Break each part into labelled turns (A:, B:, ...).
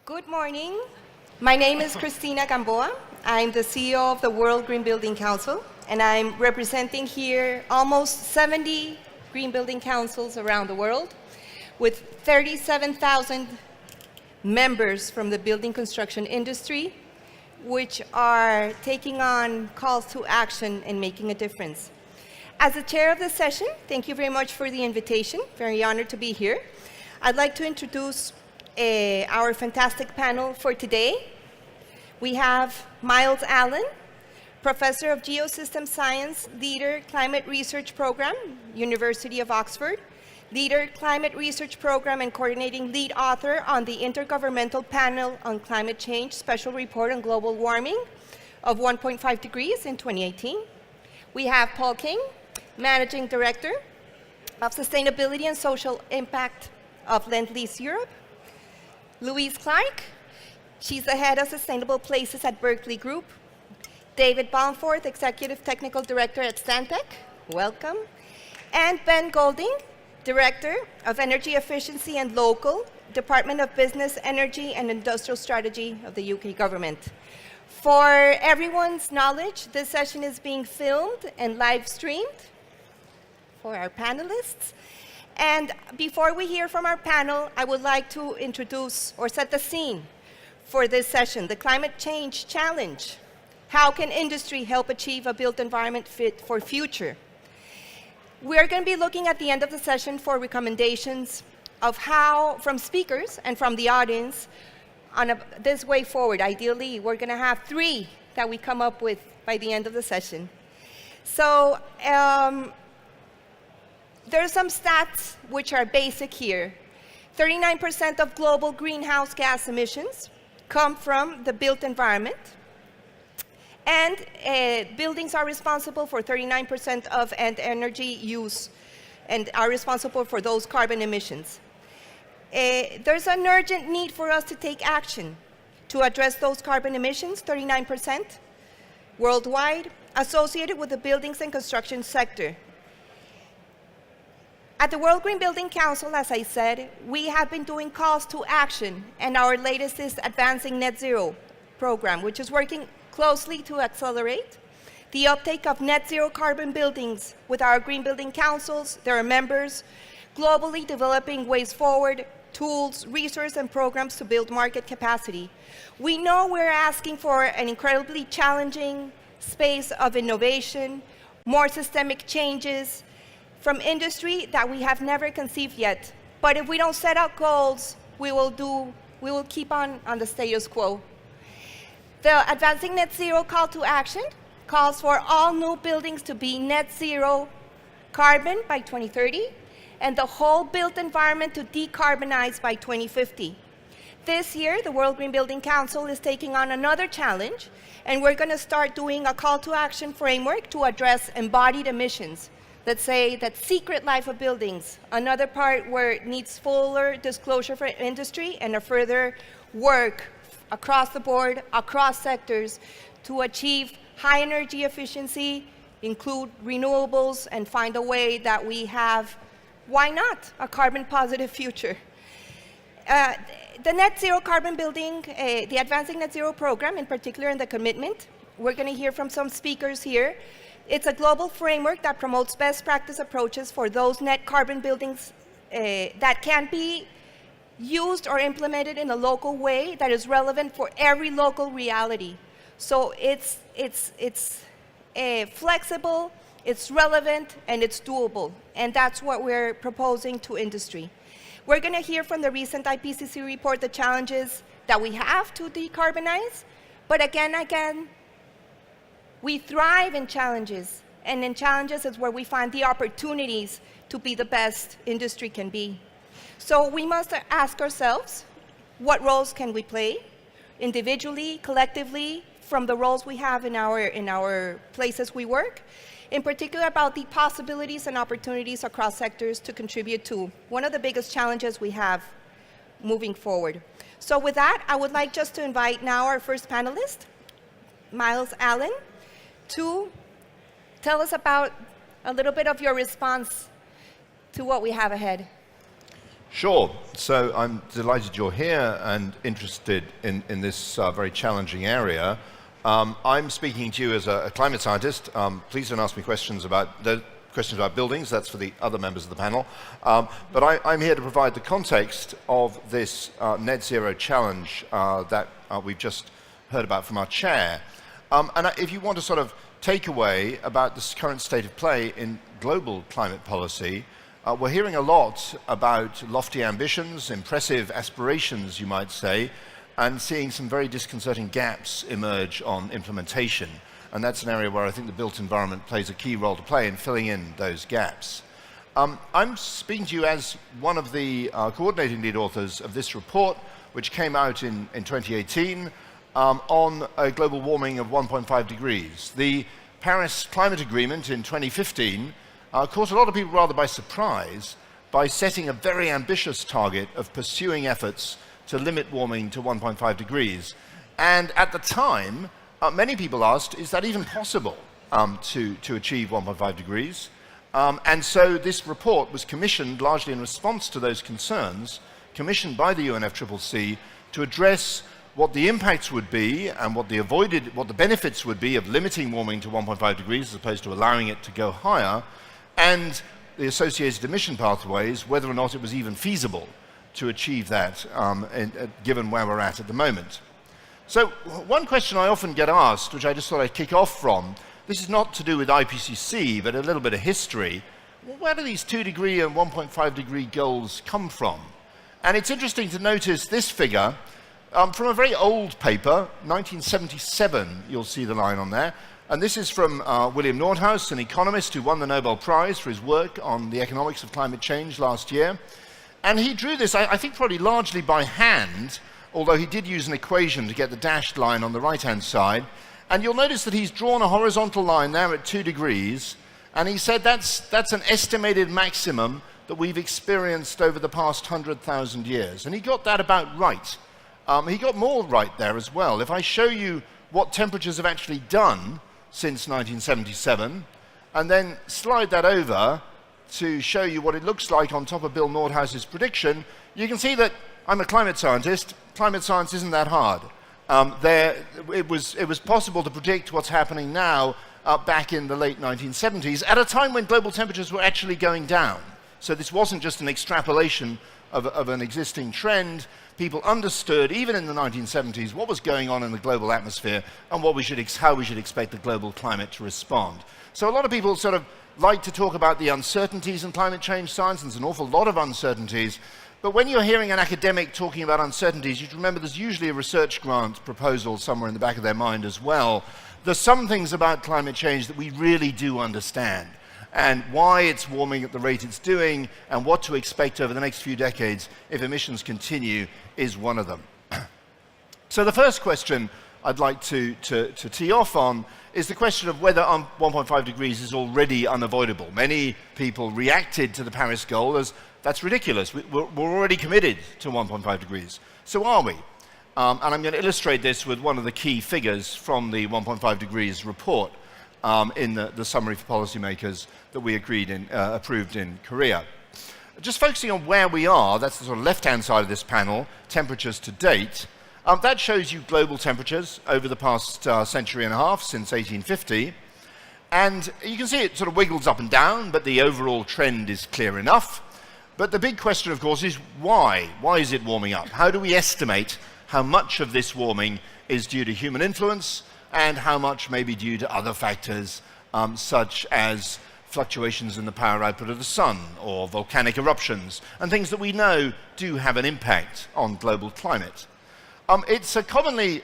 A: Good morning. My name is Cristina Gamboa. I'm the CEO of the World Green Building Council, and I'm representing here almost 70 green building councils around the world with 37,000 members from the building construction industry, which are taking on calls to action and making a difference. As the chair of the session, thank you very much for the invitation. Very honored to be here. I'd like to introduce our fantastic panel for today. We have Myles Allen, Professor of Geosystem Science, Leader Climate Research Program, University of Oxford, Leader Climate Research Program and Coordinating Lead Author on the Intergovernmental Panel on Climate Change Special Report on Global Warming of 1.5 degrees in 2018. We have Paul King, Managing Director of Sustainability and Social Impact of Lendlease Europe. Louise Clarke, she's the head of Sustainable Places at Berkeley Group. David Baumforth, Executive Technical Director at Stantec, welcome. And Ben Golding, Director of Energy Efficiency and Local, Department of Business, Energy and Industrial Strategy of the UK government. For everyone's knowledge, this session is being filmed and live streamed for our panelists. And before we hear from our panel, I would like to introduce or set the scene for this session, the Climate Change Challenge. How can industry help achieve a built environment fit for future? We're going to be looking at the end of the session for recommendations of how, from speakers and from the audience, on this way forward. Ideally, we're going to have 3 that we come up with by the end of the session. So, there are some stats which are basic here. 39% of global greenhouse gas emissions come from the built environment. And buildings are responsible for 39% of energy use and are responsible for those carbon emissions. There's an urgent need for us to take action to address those carbon emissions, 39% worldwide, associated with the buildings and construction sector. At the World Green Building Council, as I said, we have been doing calls to action, and our latest is Advancing Net Zero program, which is working closely to accelerate the uptake of net zero carbon buildings with our green building councils, their members, globally developing ways forward, tools, resources, and programs to build market capacity. We know we're asking for an incredibly challenging space of innovation, more systemic changes, from industry that we have never conceived yet. But if we don't set out goals, we will keep on the status quo. The Advancing Net Zero call to action calls for all new buildings to be net zero carbon by 2030, and the whole built environment to decarbonize by 2050. This year, the World Green Building Council is taking on another challenge, and we're going to start doing a call to action framework to address embodied emissions. Let's say that secret life of buildings, another part where it needs fuller disclosure for industry and a further work across the board, across sectors, to achieve high energy efficiency, include renewables, and find a way that we have, why not, a carbon positive future. The net zero carbon building, the Advancing Net Zero program, in particular in the commitment, we're going to hear from some speakers here. It's a global framework that promotes best practice approaches for those net carbon buildings that can be used or implemented in a local way that is relevant for every local reality. So it's flexible, it's relevant, and it's doable. And that's what we're proposing to industry. We're going to hear from the recent IPCC report the challenges that we have to decarbonize. But again, we thrive in challenges, and in challenges is where we find the opportunities to be the best industry can be. So we must ask ourselves, what roles can we play, individually, collectively, from the roles we have in our places we work, in particular about the possibilities and opportunities across sectors to contribute to one of the biggest challenges we have moving forward. So with that, I would like just to invite now our first panelist, Myles Allen, to tell us about a little bit of your response to what we have ahead.
B: Sure. So I'm delighted you're here and interested in this very challenging area. I'm speaking to you as a climate scientist. Please don't ask me questions about buildings. That's for the other members of the panel. But I'm here to provide the context of this net zero challenge that we've just heard about from our chair. And if you want to sort of take away about this current state of play in global climate policy, we're hearing a lot about lofty ambitions, impressive aspirations, you might say, and seeing some very disconcerting gaps emerge on implementation. And that's an area where I think the built environment plays a key role to play in filling in those gaps. I'm speaking to you as one of the coordinating lead authors of this report, which came out in 2018 on a global warming of 1.5 degrees. The Paris Climate Agreement in 2015 caught a lot of people rather by surprise by setting a very ambitious target of pursuing efforts to limit warming to 1.5 degrees. And at the time, many people asked, is that even possible to achieve 1.5 degrees? And so this report was commissioned largely in response to those concerns, commissioned by the UNFCCC to address what the impacts would be and what the benefits would be of limiting warming to 1.5 degrees as opposed to allowing it to go higher, and the associated emission pathways, whether or not it was even feasible to achieve that given where we're at the moment. So one question I often get asked, which I just thought I'd kick off from, this is not to do with IPCC, but a little bit of history. Where do these 2 degree and 1.5 degree goals come from? And it's interesting to notice this figure from a very old paper, 1977, you'll see the line on there. And this is from William Nordhaus, an economist who won the Nobel Prize for his work on the economics of climate change last year. And he drew this, I think probably largely by hand, although he did use an equation to get the dashed line on the right-hand side. And you'll notice that he's drawn a horizontal line there at 2 degrees, and he said that's an estimated maximum that we've experienced over the past 100,000 years. And he got that about right. He got more right there as well. If I show you what temperatures have actually done since 1977, and then slide that over to show you what it looks like on top of Bill Nordhaus's prediction, you can see that I'm a climate scientist. Climate science isn't that hard. It was possible to predict what's happening now back in the late 1970s at a time when global temperatures were actually going down. So this wasn't just an extrapolation of an existing trend. People understood, even in the 1970s, what was going on in the global atmosphere and how we should expect the global climate to respond. So a lot of people sort of like to talk about the uncertainties in climate change science, and there's an awful lot of uncertainties. But when you're hearing an academic talking about uncertainties, you should remember there's usually a research grant proposal somewhere in the back of their mind as well. There's some things about climate change that we really do understand, and why it's warming at the rate it's doing, and what to expect over the next few decades if emissions continue is one of them. So the first question I'd like to tee off on is the question of whether 1.5 degrees is already unavoidable. Many people reacted to the Paris goal as, that's ridiculous, we're already committed to 1.5 degrees. So are we? And I'm going to illustrate this with one of the key figures from the 1.5 degrees report in the summary for policymakers that we approved in Korea. Just focusing on where we are, that's the sort of left-hand side of this panel, temperatures to date. That shows you global temperatures over the past century and a half, since 1850. And you can see it sort of wiggles up and down, but the overall trend is clear enough. But the big question, of course, is why? Why is it warming up? How do we estimate how much of this warming is due to human influence and how much may be due to other factors, such as fluctuations in the power output of the sun or volcanic eruptions, and things that we know do have an impact on global climate. It's a commonly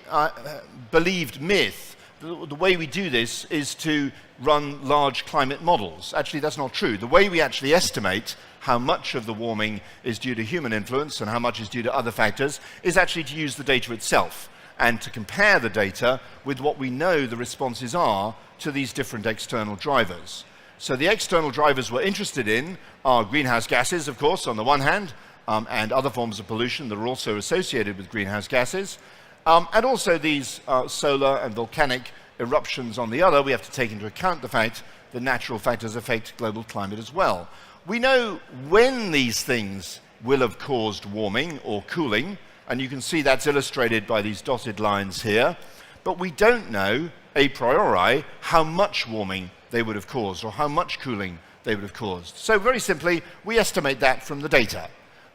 B: believed myth that the way we do this is to run large climate models. Actually, that's not true. The way we actually estimate how much of the warming is due to human influence and how much is due to other factors is actually to use the data itself and to compare the data with what we know the responses are to these different external drivers. So the external drivers we're interested in are greenhouse gases, of course, on the one hand, and other forms of pollution that are also associated with greenhouse gases, and also these solar and volcanic eruptions on the other. We have to take into account the fact that natural factors affect global climate as well. We know when these things will have caused warming or cooling, and you can see that's illustrated by these dotted lines here. But we don't know, a priori, how much warming they would have caused or how much cooling they would have caused. So very simply, we estimate that from the data.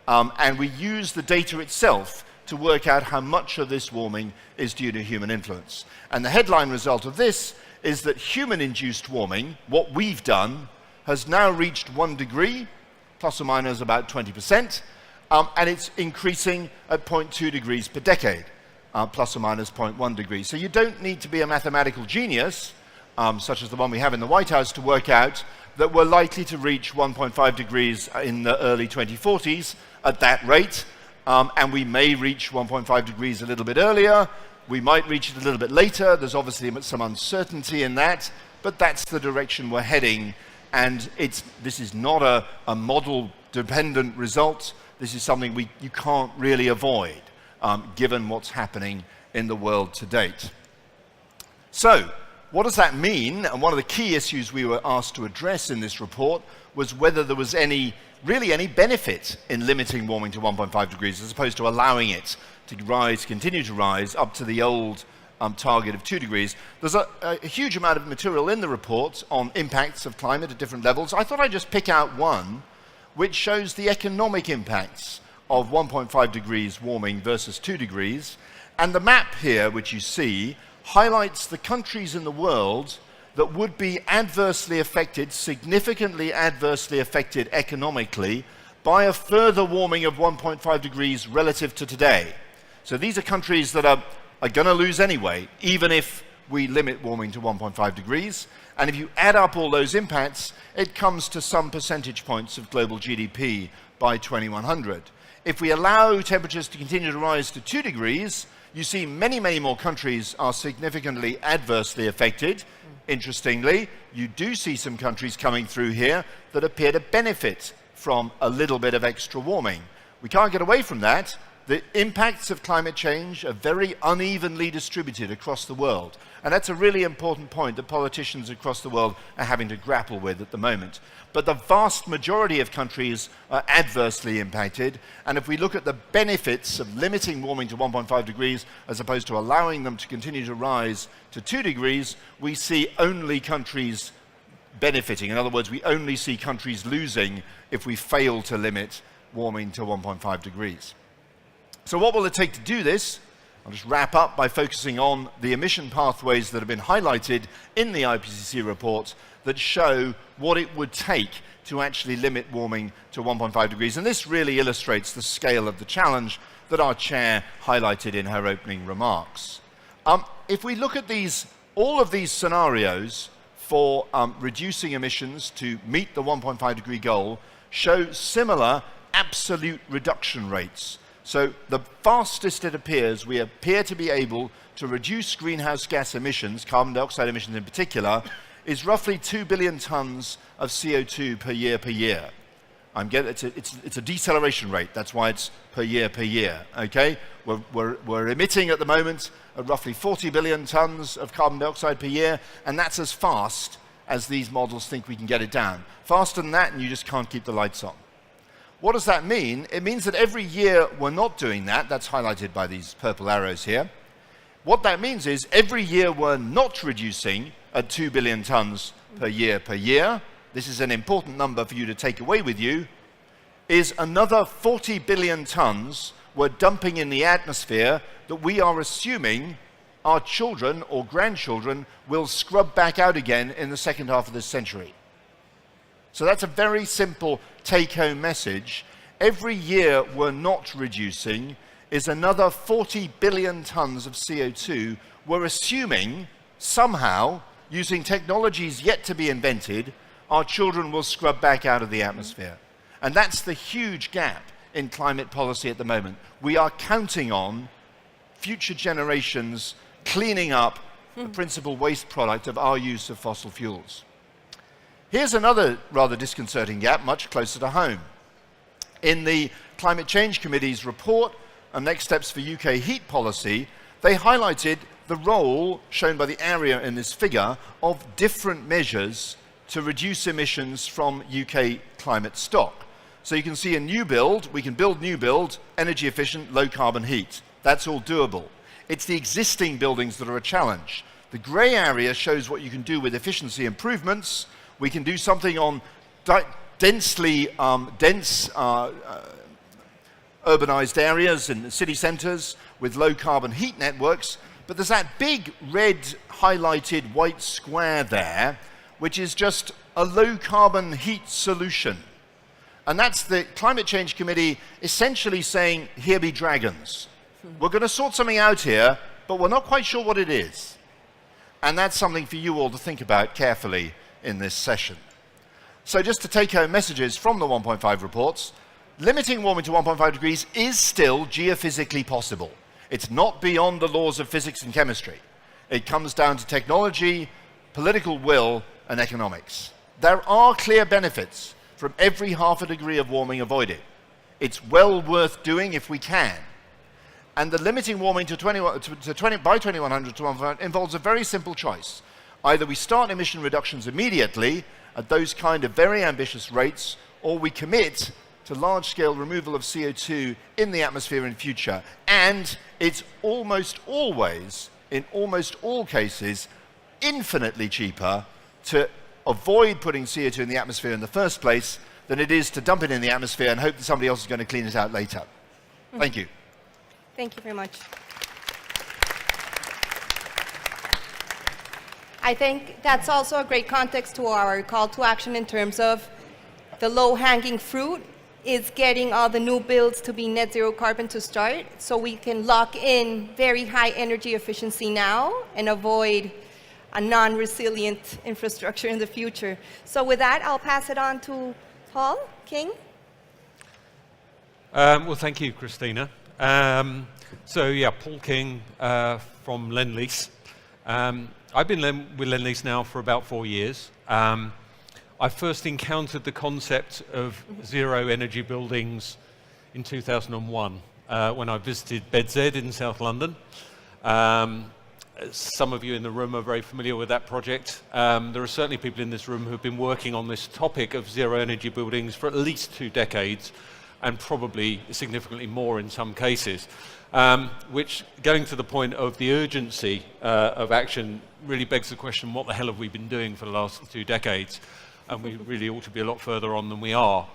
B: And we use the data itself to work out how much of this warming is due to human influence. And the headline result of this is that human-induced warming, what we've done, has now reached 1 degree, plus or minus about 20%, and it's increasing at 0.2 degrees per decade, plus or minus 0.1 degrees. So you don't need to be a mathematical genius, such as the one we have in the White House, to work out that we're likely to reach 1.5 degrees in the early 2040s at that rate, and we may reach 1.5 degrees a little bit earlier. We might reach it a little bit later. There's obviously some uncertainty in that, but that's the direction we're heading. And this is not a model-dependent result. This is something you can't really avoid, given what's happening in the world to date. So, what does that mean? And one of the key issues we were asked to address in this report was whether there was really any benefit in limiting warming to 1.5 degrees as opposed to allowing it to rise, continue to rise up to the old target of 2 degrees. There's a huge amount of material in the report on impacts of climate at different levels. I thought I'd just pick out one which shows the economic impacts of 1.5 degrees warming versus 2 degrees. And the map here, which you see, highlights the countries in the world that would be adversely affected, significantly adversely affected economically, by a further warming of 1.5 degrees relative to today. So these are countries that are going to lose anyway, even if we limit warming to 1.5 degrees. And if you add up all those impacts, it comes to some percentage points of global GDP by 2100. If we allow temperatures to continue to rise to 2 degrees, you see many, many more countries are significantly adversely affected. Interestingly, you do see some countries coming through here that appear to benefit from a little bit of extra warming. We can't get away from that. The impacts of climate change are very unevenly distributed across the world. And that's a really important point that politicians across the world are having to grapple with at the moment. But the vast majority of countries are adversely impacted. And if we look at the benefits of limiting warming to 1.5 degrees as opposed to allowing them to continue to rise to 2 degrees, we see only countries benefiting. In other words, we only see countries losing if we fail to limit warming to 1.5 degrees. So what will it take to do this? I'll just wrap up by focusing on the emission pathways that have been highlighted in the IPCC report that show what it would take to actually limit warming to 1.5 degrees. And this really illustrates the scale of the challenge that our chair highlighted in her opening remarks. If we look at all of these scenarios for reducing emissions to meet the 1.5 degree goal show similar absolute reduction rates. So the fastest it appears, we appear to be able to reduce greenhouse gas emissions, carbon dioxide emissions in particular, is roughly 2 billion tons of CO2 per year. It's a deceleration rate, that's why it's per year, okay? We're emitting at the moment roughly 40 billion tons of carbon dioxide per year, and that's as fast as these models think we can get it down. Faster than that, and you just can't keep the lights on. What does that mean? It means that every year we're not doing that. That's highlighted by these purple arrows here. What that means is every year we're not reducing at 2 billion tons per year, this is an important number for you to take away with you, is another 40 billion tons we're dumping in the atmosphere that we are assuming our children or grandchildren will scrub back out again in the second half of this century. So that's a very simple take-home message. Every year we're not reducing is another 40 billion tons of CO2 we're assuming somehow, using technologies yet to be invented, our children will scrub back out of the atmosphere. And that's the huge gap in climate policy at the moment. We are counting on future generations cleaning up the principal waste product of our use of fossil fuels. Here's another rather disconcerting gap, much closer to home. In the Climate Change Committee's report on next steps for UK heat policy, they highlighted the role shown by the area in this figure of different measures to reduce emissions from UK climate stock. So you can see a new build, we can build new build, energy efficient, low carbon heat. That's all doable. It's the existing buildings that are a challenge. The grey area shows what you can do with efficiency improvements. We can do something on dense urbanized areas in city centers with low carbon heat networks. But there's that big red highlighted white square there, which is just a low carbon heat solution. And that's the Climate Change Committee essentially saying, here be dragons. We're going to sort something out here, but we're not quite sure what it is. And that's something for you all to think about carefully in this session. So just to take home messages from the 1.5 reports, limiting warming to 1.5 degrees is still geophysically possible. It's not beyond the laws of physics and chemistry. It comes down to technology, political will, and economics. There are clear benefits from every half a degree of warming avoided. It's well worth doing if we can. And the limiting warming to by 2100 to 1.5 involves a very simple choice. Either we start emission reductions immediately at those kind of very ambitious rates, or we commit to large-scale removal of CO2 in the atmosphere in future. And it's almost always, in almost all cases, infinitely cheaper to avoid putting CO2 in the atmosphere in the first place than it is to dump it in the atmosphere and hope that somebody else is going to clean it out later. Thank you.
A: Thank you very much. I think that's also a great context to our call to action in terms of the low-hanging fruit is getting all the new builds to be net zero carbon to start, so we can lock in very high energy efficiency now and avoid a non-resilient infrastructure in the future. So with that, I'll pass it on to Paul King.
C: Well, thank you, Cristina. Paul King from Lendlease. I've been with Lendlease now for about 4 years. I first encountered the concept of zero energy buildings in 2001 when I visited BEDZ in South London. Some of you in the room are very familiar with that project. There are certainly people in this room who have been working on this topic of zero energy buildings for at least 2 decades, and probably significantly more in some cases, which, going to the point of the urgency of action, really begs the question, what the hell have we been doing for the last 2 decades? And we really ought to be a lot further on than we are.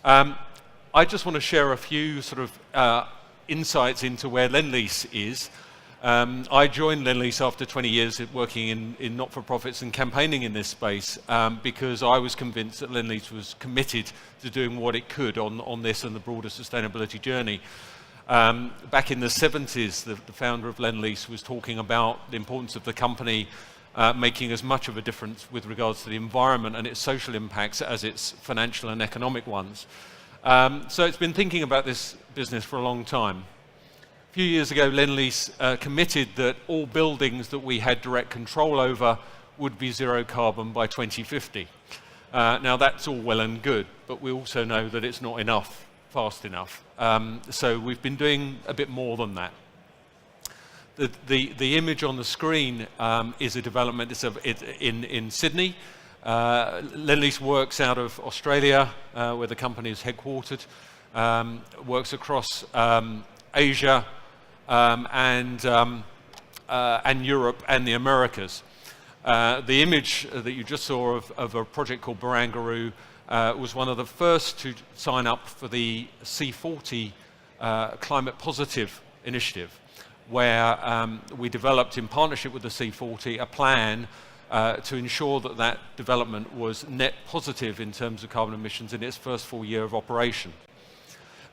C: I just want to share a few sort of insights into where Lendlease is. I joined Lendlease after 20 years working in not-for-profits and campaigning in this space because I was convinced that Lendlease was committed to doing what it could on this and the broader sustainability journey. Back in the 70s, the founder of Lendlease was talking about the importance of the company making as much of a difference with regards to the environment and its social impacts as its financial and economic ones. So it's been thinking about this business for a long time. A few years ago, Lendlease committed that all buildings that we had direct control over would be zero carbon by 2050. Now that's all well and good, but we also know that it's not enough, fast enough. So we've been doing a bit more than that. The image on the screen is a development in Sydney. Lendlease works out of Australia, where the company is headquartered, works across Asia and Europe and the Americas. The image that you just saw of a project called Barangaroo was one of the first to sign up for the C40 Climate Positive initiative, where we developed in partnership with the C40 a plan to ensure that that development was net positive in terms of carbon emissions in its first full year of operation.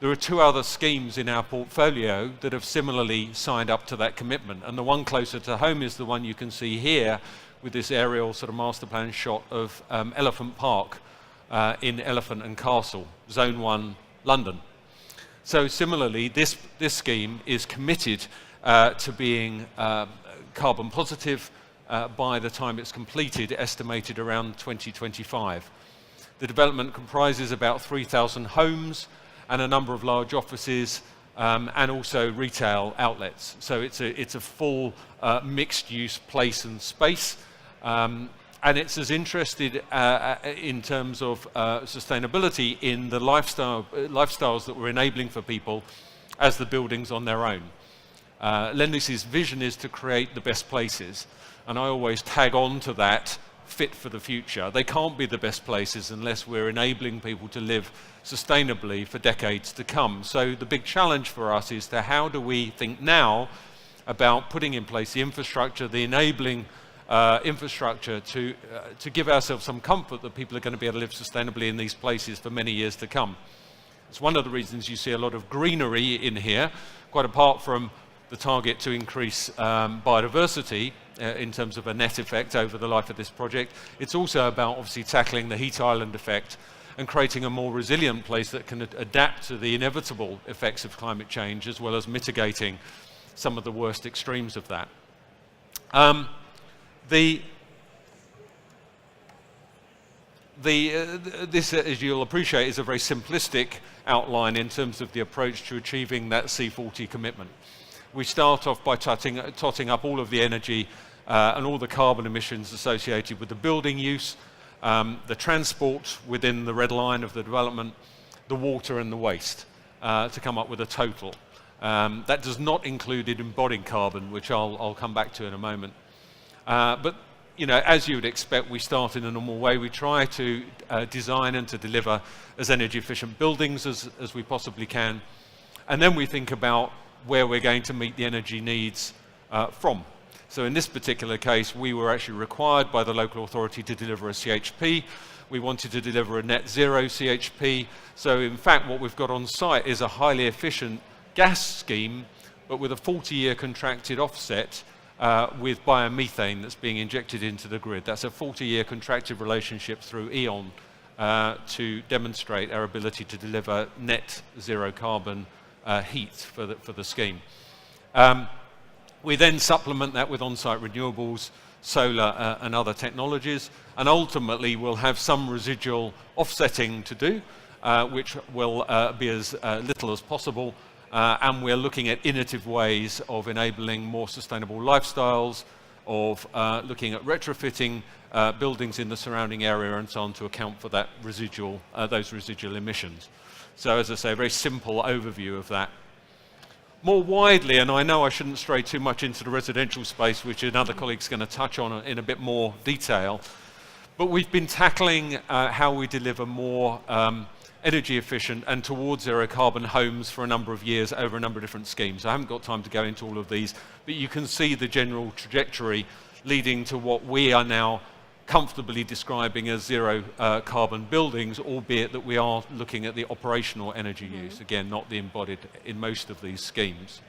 C: There are 2 other schemes in our portfolio that have similarly signed up to that commitment, and the one closer to home is the one you can see here with this aerial sort of master plan shot of Elephant Park in Elephant and Castle, Zone 1, London. So similarly, this scheme is committed to being carbon positive by the time it's completed, estimated around 2025. The development comprises about 3,000 homes and a number of large offices and also retail outlets. So it's a full mixed-use place and space. And it's as interested in terms of sustainability in the lifestyles that we're enabling for people as the buildings on their own. Lendlease's vision is to create the best places, and I always tag on to that, fit for the future. They can't be the best places unless we're enabling people to live sustainably for decades to come. So the big challenge for us is to how do we think now about putting in place the infrastructure, the enabling infrastructure to give ourselves some comfort that people are going to be able to live sustainably in these places for many years to come. It's one of the reasons you see a lot of greenery in here, quite apart from the target to increase biodiversity in terms of a net effect over the life of this project. It's also about obviously tackling the heat island effect and creating a more resilient place that can adapt to the inevitable effects of climate change, as well as mitigating some of the worst extremes of that. This, as you'll appreciate, is a very simplistic outline in terms of the approach to achieving that C40 commitment. We start off by totting up all of the energy and all the carbon emissions associated with the building use, the transport within the red line of the development, the water and the waste, to come up with a total. That does not include embodied carbon, which I'll come back to in a moment. But you know, as you would expect, we start in a normal way. We try to design and to deliver as energy efficient buildings as we possibly can. And then we think about where we're going to meet the energy needs from. So in this particular case, we were actually required by the local authority to deliver a CHP. We wanted to deliver a net zero CHP. So in fact, what we've got on site is a highly efficient gas scheme, but with a 40-year contracted offset with biomethane that's being injected into the grid. That's a 40-year contracted relationship through E.ON to demonstrate our ability to deliver net zero carbon heat for the scheme. We then supplement that with on-site renewables, solar and other technologies, and ultimately we'll have some residual offsetting to do, which will be as little as possible. And we're looking at innovative ways of enabling more sustainable lifestyles, of looking at retrofitting buildings in the surrounding area and so on to account for that residual, those residual emissions. So as I say, a very simple overview of that. More widely, and I know I shouldn't stray too much into the residential space, which another colleague's going to touch on in a bit more detail, but we've been tackling how we deliver more energy efficient and towards zero carbon homes for a number of years over a number of different schemes. I haven't got time to go into all of these, but you can see the general trajectory leading to what we are now comfortably describing as zero carbon buildings, albeit that we are looking at the operational energy use, again, not the embodied in most of these schemes.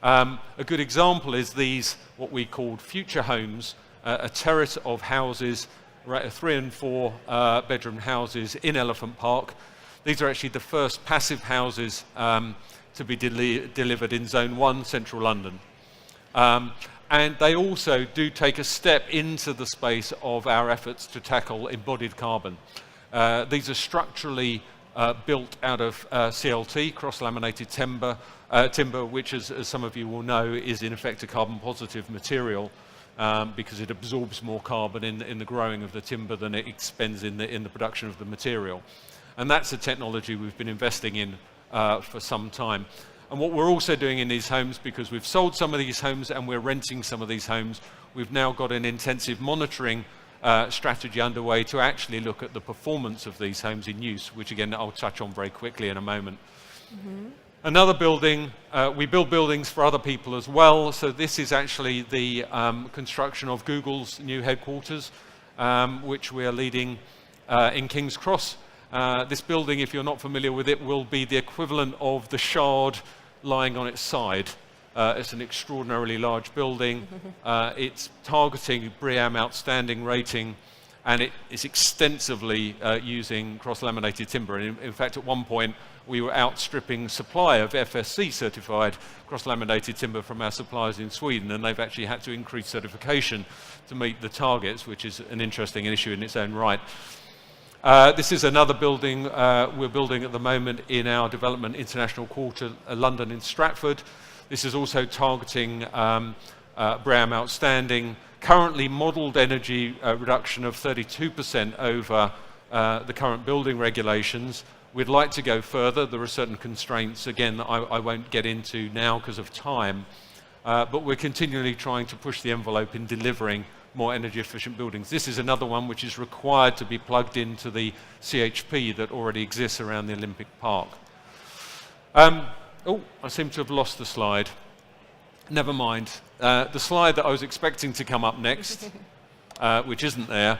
C: A good example is these, what we called future homes, a terrace of houses, 3 and 4 bedroom houses in Elephant Park. These are actually the first passive houses to be delivered in Zone 1, Central London. And they also do take a step into the space of our efforts to tackle embodied carbon. These are structurally built out of CLT, cross-laminated timber, which, as some of you will know, is in effect a carbon-positive material because it absorbs more carbon in the growing of the timber than it expends in the production of the material. And that's a technology we've been investing in for some time. And what we're also doing in these homes, because we've sold some of these homes and we're renting some of these homes, we've now got an intensive monitoring strategy underway to actually look at the performance of these homes in use, which again I'll touch on very quickly in a moment. Another building, we build buildings for other people as well, so this is actually the construction of Google's new headquarters, which we are leading in King's Cross. This building, if you're not familiar with it, will be the equivalent of the Shard lying on its side. It's an extraordinarily large building. It's targeting BREEAM outstanding rating, and it is extensively using cross-laminated timber. And in fact, at one point, we were outstripping supply of FSC certified cross-laminated timber from our suppliers in Sweden, and they've actually had to increase certification to meet the targets, which is an interesting issue in its own right. This is another building we're building at the moment in our development international quarter, London in Stratford. This is also targeting BREEAM outstanding, currently modelled energy reduction of 32% over the current building regulations. We'd like to go further. There are certain constraints, again, that I won't get into now because of time, but we're continually trying to push the envelope in delivering more energy efficient buildings. This is another one which is required to be plugged into the CHP that already exists around the Olympic Park. Oh, I seem to have lost the slide. Never mind. The slide that I was expecting to come up next, which isn't there,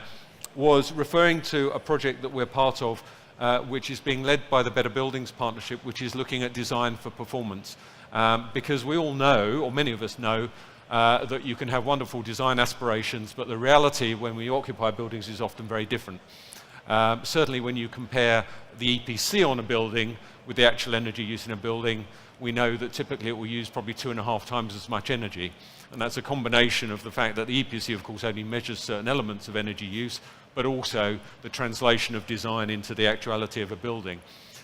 C: was referring to a project that we're part of, which is being led by the Better Buildings Partnership, which is looking at design for performance. Because we all know, or many of us know, that you can have wonderful design aspirations, but the reality when we occupy buildings is often very different. Certainly when you compare the EPC on a building with the actual energy use in a building, we know that typically it will use probably 2.5 times as much energy. And that's a combination of the fact that the EPC, of course, only measures certain elements of energy use, but also the translation of design into the actuality of a building.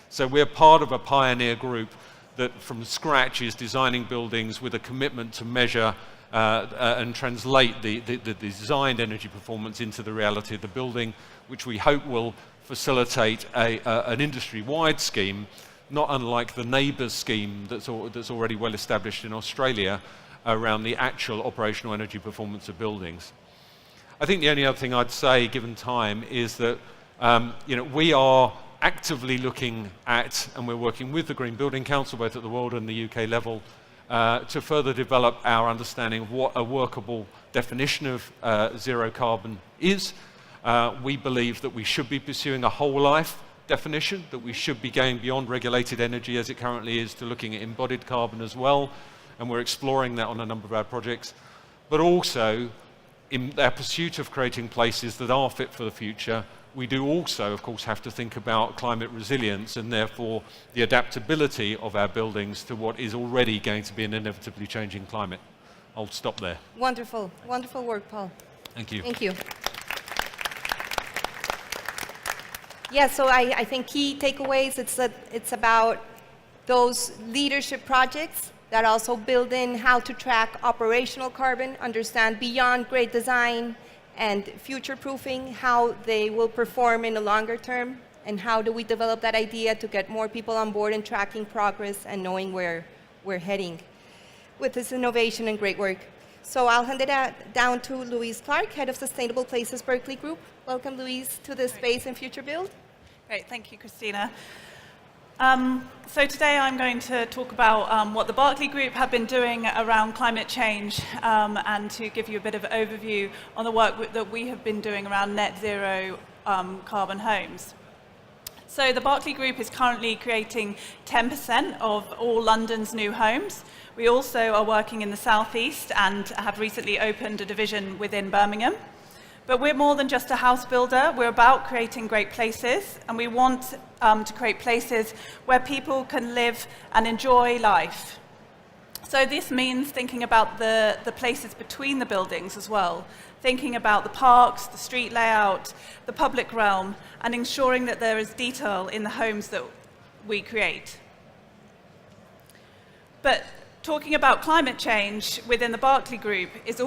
C: So we're part of a pioneer group that from scratch is designing buildings with a commitment to measure and translate the designed energy performance into the reality of the building, which we hope will facilitate an industry-wide scheme, not unlike the neighbours scheme that's already well established in Australia around the actual operational energy performance of buildings. I think the only other thing I'd say, given time, is that we are actively looking at, and we're working with the Green Building Council, both at the world and the UK level, to further develop our understanding of what a workable definition of zero carbon is. We believe that we should be pursuing a whole life definition, that we should be going beyond regulated energy as it currently is to looking at embodied carbon as well, and we're exploring that on a number of our projects. But also, in our pursuit of creating places that are fit for the future, we do also, of course, have to think about climate resilience and therefore the adaptability of our buildings to what is already going to be an inevitably changing climate. I'll stop there.
A: Wonderful. Wonderful work, Paul.
C: Thank you.
A: Thank you. Yeah, so I think key takeaways, it's about those leadership projects that also build in how to track operational carbon, understand beyond great design and future-proofing how they will perform in the longer term, and how do we develop that idea to get more people on board and tracking progress and knowing where we're heading with this innovation and great work. So I'll hand it down to Louise Clarke, Head of Sustainable Places Berkeley Group. Welcome, Louise, to the Space and Future Build.
D: Great, thank you, Cristina. So today I'm going to talk about what the Berkeley Group have been doing around climate change and to give you a bit of an overview on the work that we have been doing around net zero carbon homes. So the Berkeley Group is currently creating 10% of all London's new homes. We also are working in the southeast and have recently opened a division within Birmingham. But we're more than just a house builder. We're about creating great places, and we want to create places where people can live and enjoy life. So this means thinking about the places between the buildings as well, thinking about the parks, the street layout, the public realm, and ensuring that there is detail in the homes that we create. But talking about climate change within the Berkeley Group is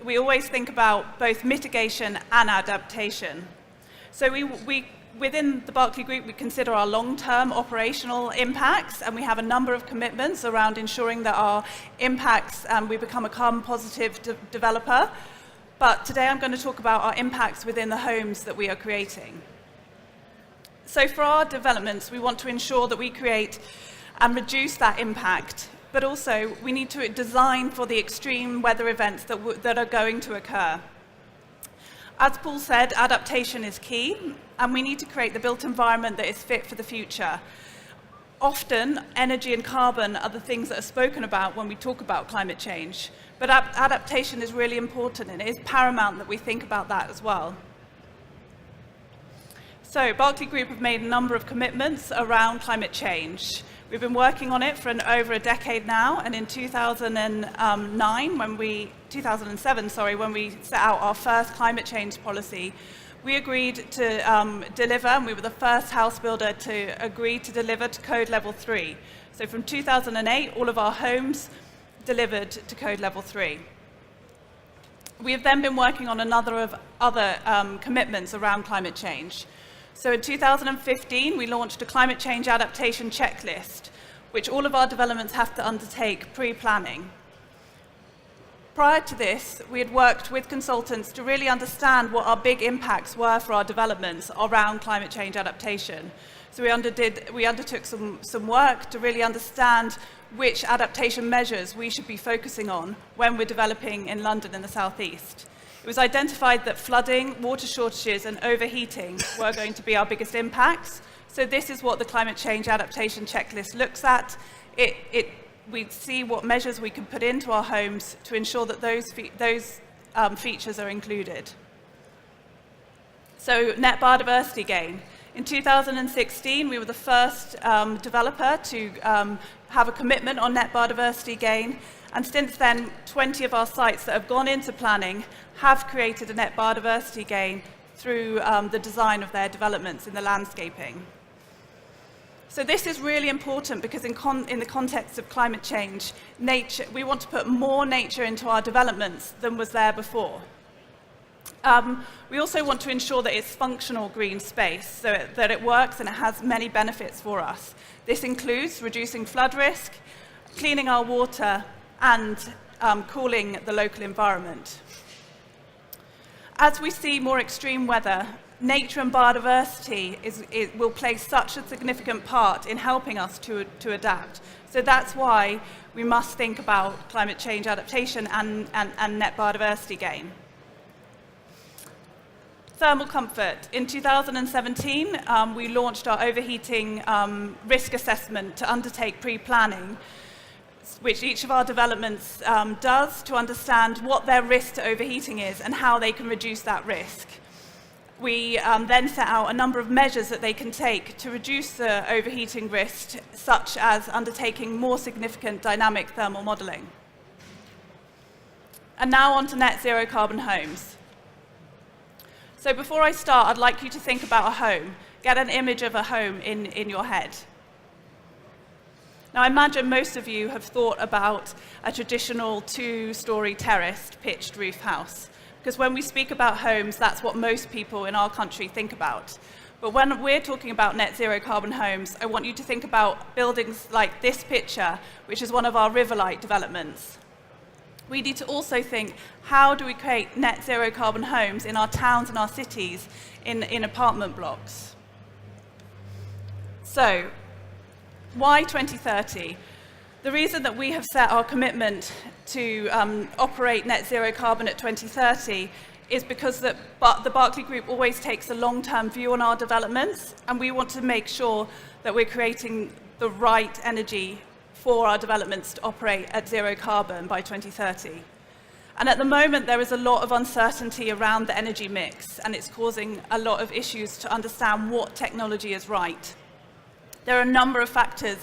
D: we always think about both mitigation and adaptation. So within the Berkeley Group, we consider our long-term operational impacts, and we have a number of commitments around ensuring that our impacts, we become a carbon positive developer. But today I'm going to talk about our impacts within the homes that we are creating. So for our developments, we want to ensure that we create and reduce that impact, but also we need to design for the extreme weather events that are going to occur. As Paul said, adaptation is key, and we need to create the built environment that is fit for the future. Often, energy and carbon are the things that are spoken about when we talk about climate change, but adaptation is really important, and it is paramount that we think about that as well. So, Berkeley Group have made a number of commitments around climate change. We've been working on it for over a decade now, and in 2007, when we set out our first climate change policy, we agreed to deliver, and we were the first house builder to agree to deliver to code level 3. So from 2008, all of our homes delivered to code level 3. We have then been working on other commitments around climate change. So in 2015, we launched a climate change adaptation checklist, which all of our developments have to undertake pre-planning. Prior to this, we had worked with consultants to really understand what our big impacts were for our developments around climate change adaptation. So we undertook some work to really understand which adaptation measures we should be focusing on when we're developing in London and the southeast. It was identified that flooding, water shortages, and overheating were going to be our biggest impacts. So this is what the climate change adaptation checklist looks at. We see what measures we can put into our homes to ensure that those features are included. So net biodiversity gain. In 2016, we were the first developer to have a commitment on net biodiversity gain. And since then, 20 of our sites that have gone into planning have created a net biodiversity gain through the design of their developments in the landscaping. So this is really important because in the context of climate change, we want to put more nature into our developments than was there before. We also want to ensure that it's functional green space, so that it works and it has many benefits for us. This includes reducing flood risk, cleaning our water, and cooling the local environment. As we see more extreme weather, nature and biodiversity will play such a significant part in helping us to adapt. So that's why we must think about climate change adaptation and net biodiversity gain. Thermal comfort. In 2017, we launched our overheating risk assessment to undertake pre-planning, which each of our developments does to understand what their risk to overheating is and how they can reduce that risk. We then set out a number of measures that they can take to reduce the overheating risk, such as undertaking more significant dynamic thermal modelling. And now on to net zero carbon homes. So before I start, I'd like you to think about a home. Get an image of a home in your head. Now, I imagine most of you have thought about a traditional two-storey terraced pitched roof house, because when we speak about homes, that's what most people in our country think about. But when we're talking about net zero carbon homes, I want you to think about buildings like this picture, which is one of our Riverlight developments. We need to also think, how do we create net zero carbon homes in our towns and our cities in apartment blocks? So, why 2030? The reason that we have set our commitment to operate net zero carbon at 2030 is because the Berkeley Group always takes a long-term view on our developments, and we want to make sure that we're creating the right energy for our developments to operate at zero carbon by 2030. And at the moment, there is a lot of uncertainty around the energy mix, and it's causing a lot of issues to understand what technology is right. There are a number of factors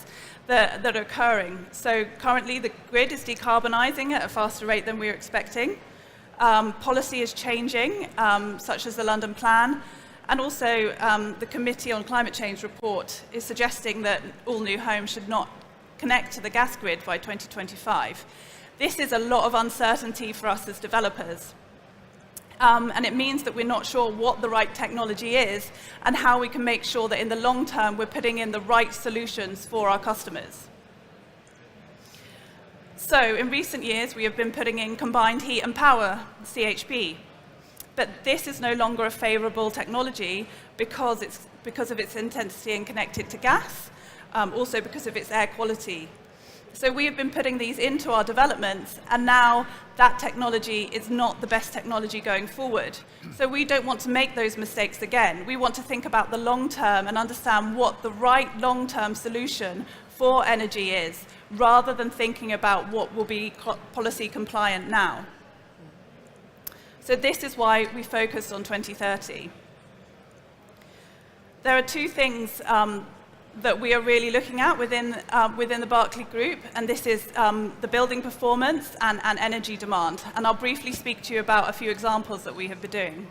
D: that are occurring. So currently, the grid is decarbonising at a faster rate than we were expecting. Policy is changing, such as the London Plan. And also, the Committee on Climate Change report is suggesting that all new homes should not connect to the gas grid by 2025. This is a lot of uncertainty for us as developers. And it means that we're not sure what the right technology is and how we can make sure that in the long term we're putting in the right solutions for our customers. So in recent years we have been putting in combined heat and power, CHP. But this is no longer a favourable technology because of its intensity and connected to gas, also because of its air quality. So we have been putting these into our developments, and now that technology is not the best technology going forward. So we don't want to make those mistakes again. We want to think about the long term and understand what the right long-term solution for energy is, rather than thinking about what will be policy compliant now. So this is why we focused on 2030. There are two things that we are really looking at within the Berkeley Group, and this is the building performance and energy demand. And I'll briefly speak to you about a few examples that we have been doing.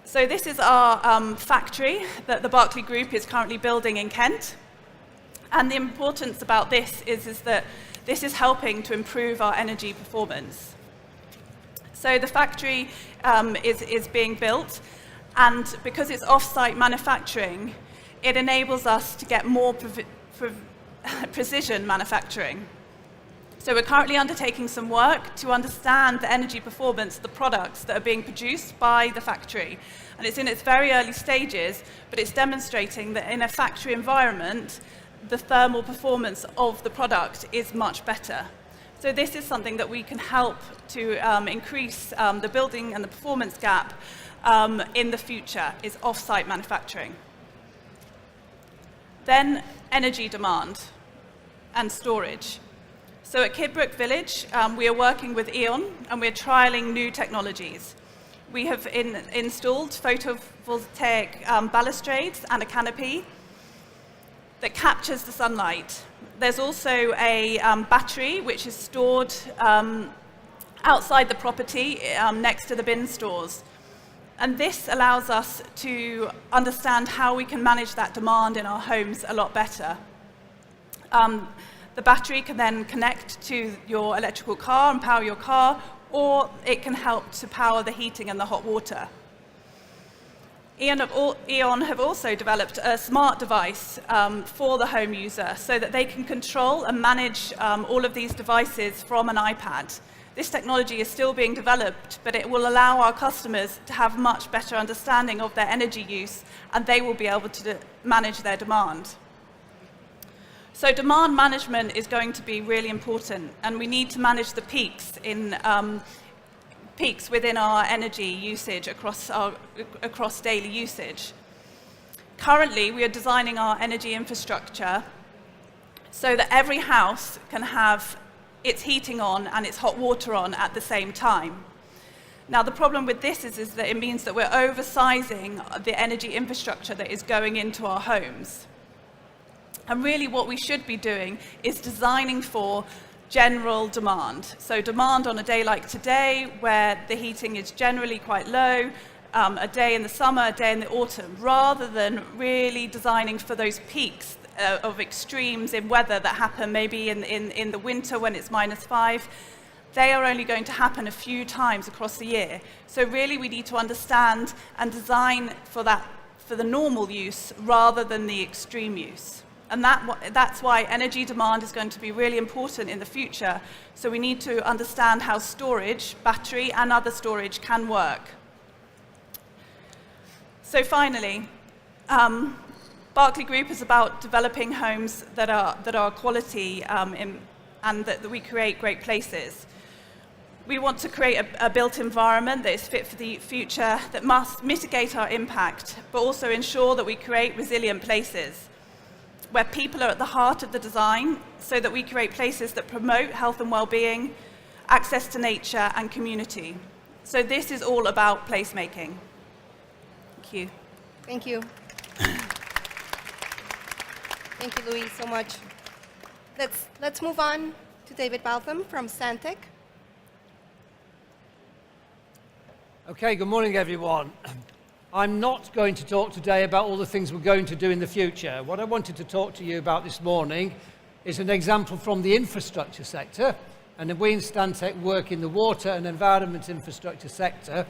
D: So this is our factory that the Berkeley Group is currently building in Kent. And the importance about this is that this is helping to improve our energy performance. So the factory is being built, and because it's off-site manufacturing, it enables us to get more precision manufacturing. So we're currently undertaking some work to understand the energy performance of the products that are being produced by the factory. And it's in its very early stages, but it's demonstrating that in a factory environment, the thermal performance of the product is much better. So this is something that we can help to increase the building and the performance gap in the future, is off-site manufacturing. Then energy demand and storage. So at Kidbrooke Village, we are working with E.ON, and we're trialing new technologies. We have installed photovoltaic balustrades and a canopy that captures the sunlight. There's also a battery which is stored outside the property next to the bin stores. And this allows us to understand how we can manage that demand in our homes a lot better. The battery can then connect to your electrical car and power your car, or it can help to power the heating and the hot water. E.ON have also developed a smart device for the home user so that they can control and manage all of these devices from an iPad. This technology is still being developed, but it will allow our customers to have much better understanding of their energy use, and they will be able to manage their demand. So demand management is going to be really important, and we need to manage the peaks within our energy usage across daily usage. Currently, we are designing our energy infrastructure so that every house can have its heating on and its hot water on at the same time. Now, the problem with this is that it means that we're oversizing the energy infrastructure that is going into our homes. And really what we should be doing is designing for general demand. So demand on a day like today, where the heating is generally quite low, a day in the summer, a day in the autumn, rather than really designing for those peaks of extremes in weather that happen maybe in the winter when it's -5. They are only going to happen a few times across the year. So really we need to understand and design for the normal use rather than the extreme use. And that's why energy demand is going to be really important in the future. So we need to understand how storage, battery and other storage can work. So finally, Berkeley Group is about developing homes that are quality and that we create great places. We want to create a built environment that is fit for the future, that must mitigate our impact, but also ensure that we create resilient places where people are at the heart of the design, so that we create places that promote health and well-being, access to nature and community. So this is all about placemaking. Thank you.
A: Thank you. Thank you, Louise, so much. Let's move on to David Baltham from Stantec.
E: Okay, good morning, everyone. I'm not going to talk today about all the things we're going to do in the future. What I wanted to talk to you about this morning is an example from the infrastructure sector, and we in Stantec work in the water and environment infrastructure sector.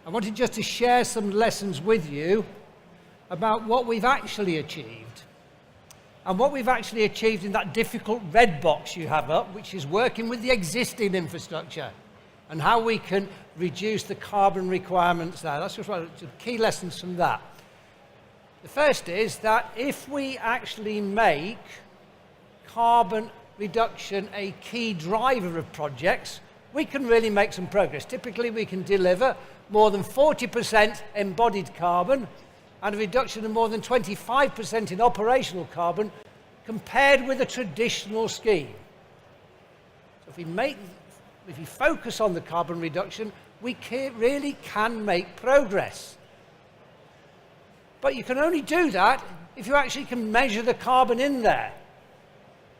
E: I wanted just to share some lessons with you about what we've actually achieved. And what we've actually achieved in that difficult red box you have up, which is working with the existing infrastructure, and how we can reduce the carbon requirements there. That's just one of the key lessons from that. The first is that if we actually make carbon reduction a key driver of projects, we can really make some progress. Typically, we can deliver more than 40% embodied carbon and a reduction of more than 25% in operational carbon compared with a traditional scheme. So if we focus on the carbon reduction, we really can make progress. But you can only do that if you actually can measure the carbon in there.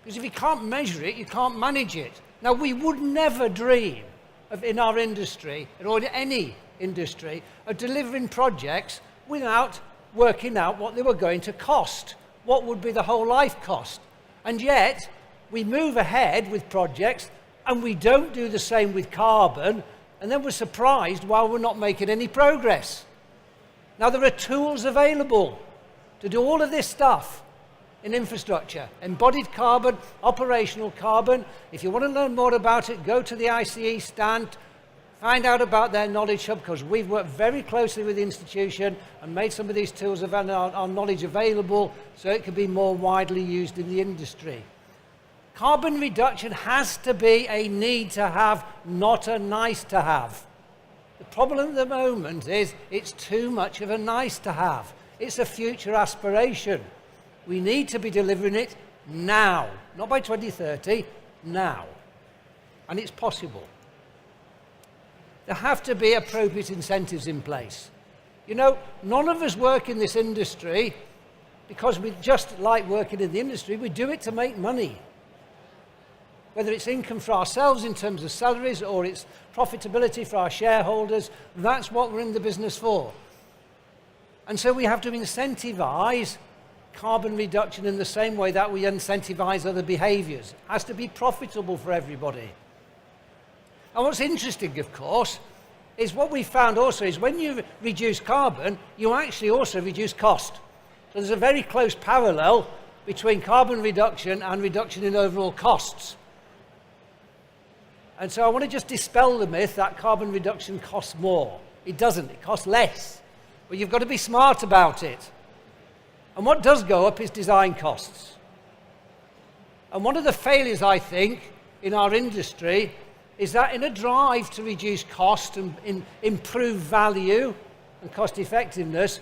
E: Because if you can't measure it, you can't manage it. Now, we would never dream of, in our industry, or in any industry, of delivering projects without working out what they were going to cost. What would be the whole life cost? And yet, we move ahead with projects, and we don't do the same with carbon and then we're surprised why we're not making any progress. Now, there are tools available to do all of this stuff in infrastructure. Embodied carbon, operational carbon. If you want to learn more about it, go to the ICE stand, find out about their knowledge hub, because we've worked very closely with the institution and made some of these tools of our knowledge available so it can be more widely used in the industry. Carbon reduction has to be a need to have, not a nice to have. The problem at the moment is it's too much of a nice to have. It's a future aspiration. We need to be delivering it now, not by 2030, now. And it's possible. There have to be appropriate incentives in place. You know, none of us work in this industry because we just like working in the industry. We do it to make money. Whether it's income for ourselves in terms of salaries or it's profitability for our shareholders, that's what we're in the business for. And so we have to incentivize carbon reduction in the same way that we incentivize other behaviors. It has to be profitable for everybody. And what's interesting, of course, is what we found also is when you reduce carbon, you actually also reduce cost. So there's a very close parallel between carbon reduction and reduction in overall costs. And so I want to just dispel the myth that carbon reduction costs more. It doesn't, it costs less. But you've got to be smart about it. And what does go up is design costs. And one of the failures, I think, in our industry is that in a drive to reduce cost and improve value and cost effectiveness,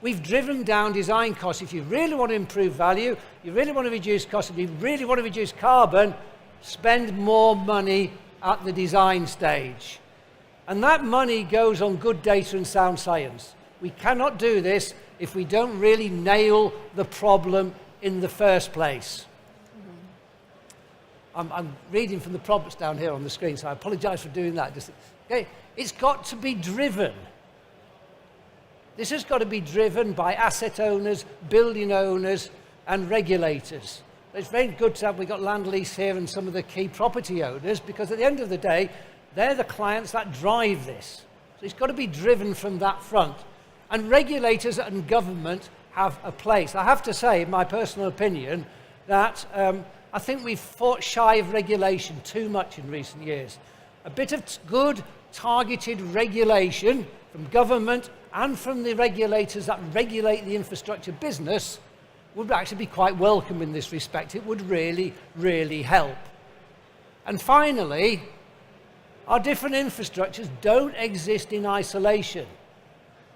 E: we've driven down design costs. If you really want to improve value, you really want to reduce cost, and you really want to reduce carbon, spend more money at the design stage. And that money goes on good data and sound science. We cannot do this if we don't really nail the problem in the first place. I'm reading from the prompts down here on the screen, so I apologize for doing that. Okay, it's got to be driven. This has got to be driven by asset owners, building owners, and regulators. It's very good to have, we've got Lendlease here and some of the key property owners, because at the end of the day, they're the clients that drive this. So it's got to be driven from that front. And regulators and government have a place. I have to say, in my personal opinion, that I think we've fought shy of regulation too much in recent years. A bit of good, targeted regulation from government and from the regulators that regulate the infrastructure business would actually be quite welcome in this respect. It would really, really help. And finally, our different infrastructures don't exist in isolation.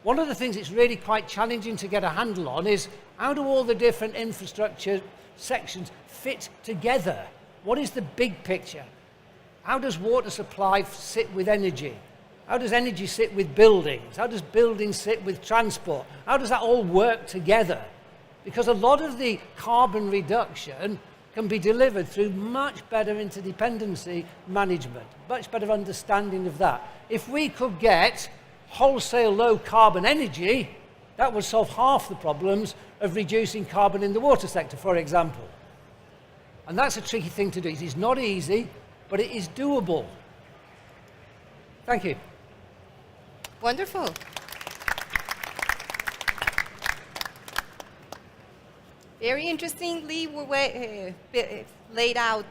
E: One of the things it's really quite challenging to get a handle on is how do all the different infrastructure sections fit together? What is the big picture? How does water supply sit with energy? How does energy sit with buildings? How does buildings sit with transport? How does that all work together? Because a lot of the carbon reduction can be delivered through much better interdependency management, much better understanding of that. If we could get wholesale low carbon energy, that would solve half the problems of reducing carbon in the water sector, for example. And that's a tricky thing to do. It is not easy, but it is doable. Thank you.
A: Wonderful. Very interestingly laid out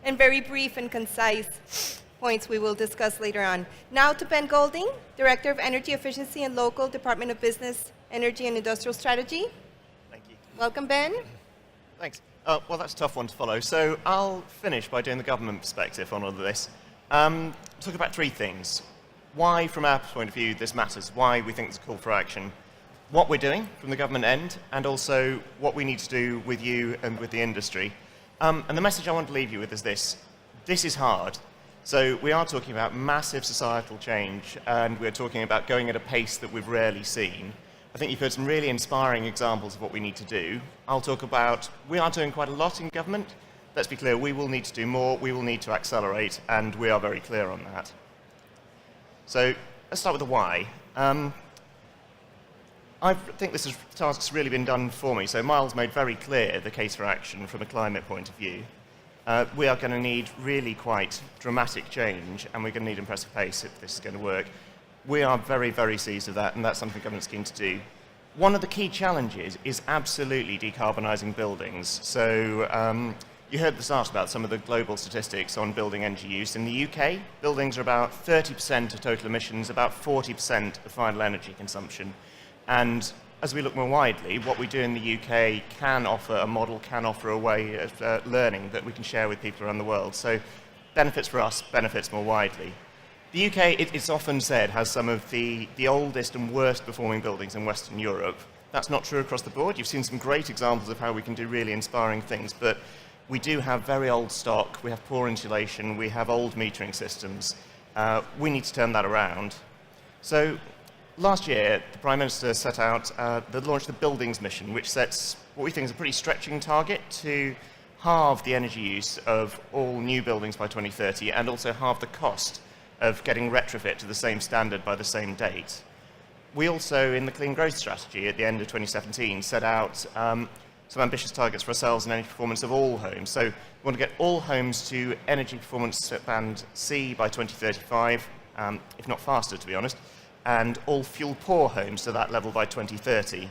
A: and very brief and concise points we will discuss later on. Now to Ben Golding, Director of Energy Efficiency and Local Department of Business, Energy and Industrial Strategy.
F: Thank you.
A: Welcome, Ben.
F: Thanks. Well, that's a tough one to follow. So I'll finish by doing the government perspective on all of this. Talk about three things. Why, from our point of view, this matters. Why we think there's a call for action. What we're doing from the government end, and also what we need to do with you and with the industry. And the message I want to leave you with is this. This is hard. So we are talking about massive societal change, and we're talking about going at a pace that we've rarely seen. I think you've heard some really inspiring examples of what we need to do. I'll talk about, we are doing quite a lot in government. Let's be clear, we will need to do more, we will need to accelerate, and we are very clear on that. So let's start with the why. I think this task's really been done for me. So Myles made very clear the case for action from a climate point of view. We are going to need really quite dramatic change, and we're going to need impressive pace if this is going to work. We are very, very seized of that, and that's something government's keen to do. One of the key challenges is absolutely decarbonising buildings. So you heard at the start about some of the global statistics on building energy use. In the UK, buildings are about 30% of total emissions, about 40% of final energy consumption. And as we look more widely, what we do in the UK can offer a model, can offer a way of learning that we can share with people around the world. So benefits for us, benefits more widely. The UK, it's often said, has some of the oldest and worst performing buildings in Western Europe. That's not true across the board. You've seen some great examples of how we can do really inspiring things, but we do have very old stock, we have poor insulation, we have old metering systems. We need to turn that around. So last year, the Prime Minister set out the launch of the Buildings Mission, which sets what we think is a pretty stretching target to halve the energy use of all new buildings by 2030 and also halve the cost of getting retrofit to the same standard by the same date. We also, in the Clean Growth Strategy at the end of 2017, set out some ambitious targets for ourselves in energy performance of all homes. So we want to get all homes to energy performance band C by 2035, if not faster, to be honest, and all fuel-poor homes to that level by 2030.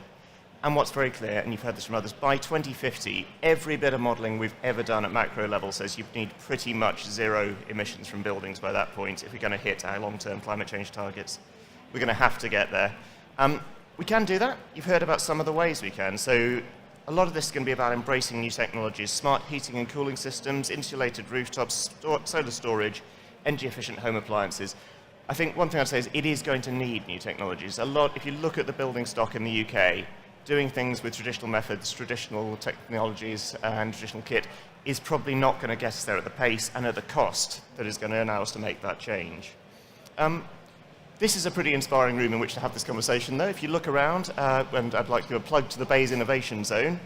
F: And what's very clear, and you've heard this from others, by 2050, every bit of modelling we've ever done at macro level says you need pretty much zero emissions from buildings by that point if we're going to hit our long-term climate change targets. We're going to have to get there. We can do that. You've heard about some of the ways we can. So a lot of this is going to be about embracing new technologies, smart heating and cooling systems, insulated rooftops, solar storage, energy-efficient home appliances. I think one thing I'd say is it is going to need new technologies. If you look at the building stock in the UK, doing things with traditional methods, traditional technologies, and traditional kit is probably not going to get us there at the pace and at the cost that is going to allow us to make that change. This is a pretty inspiring room in which to have this conversation, though. If you look around, and I'd like to do a plug to the BEIS Innovation Zone,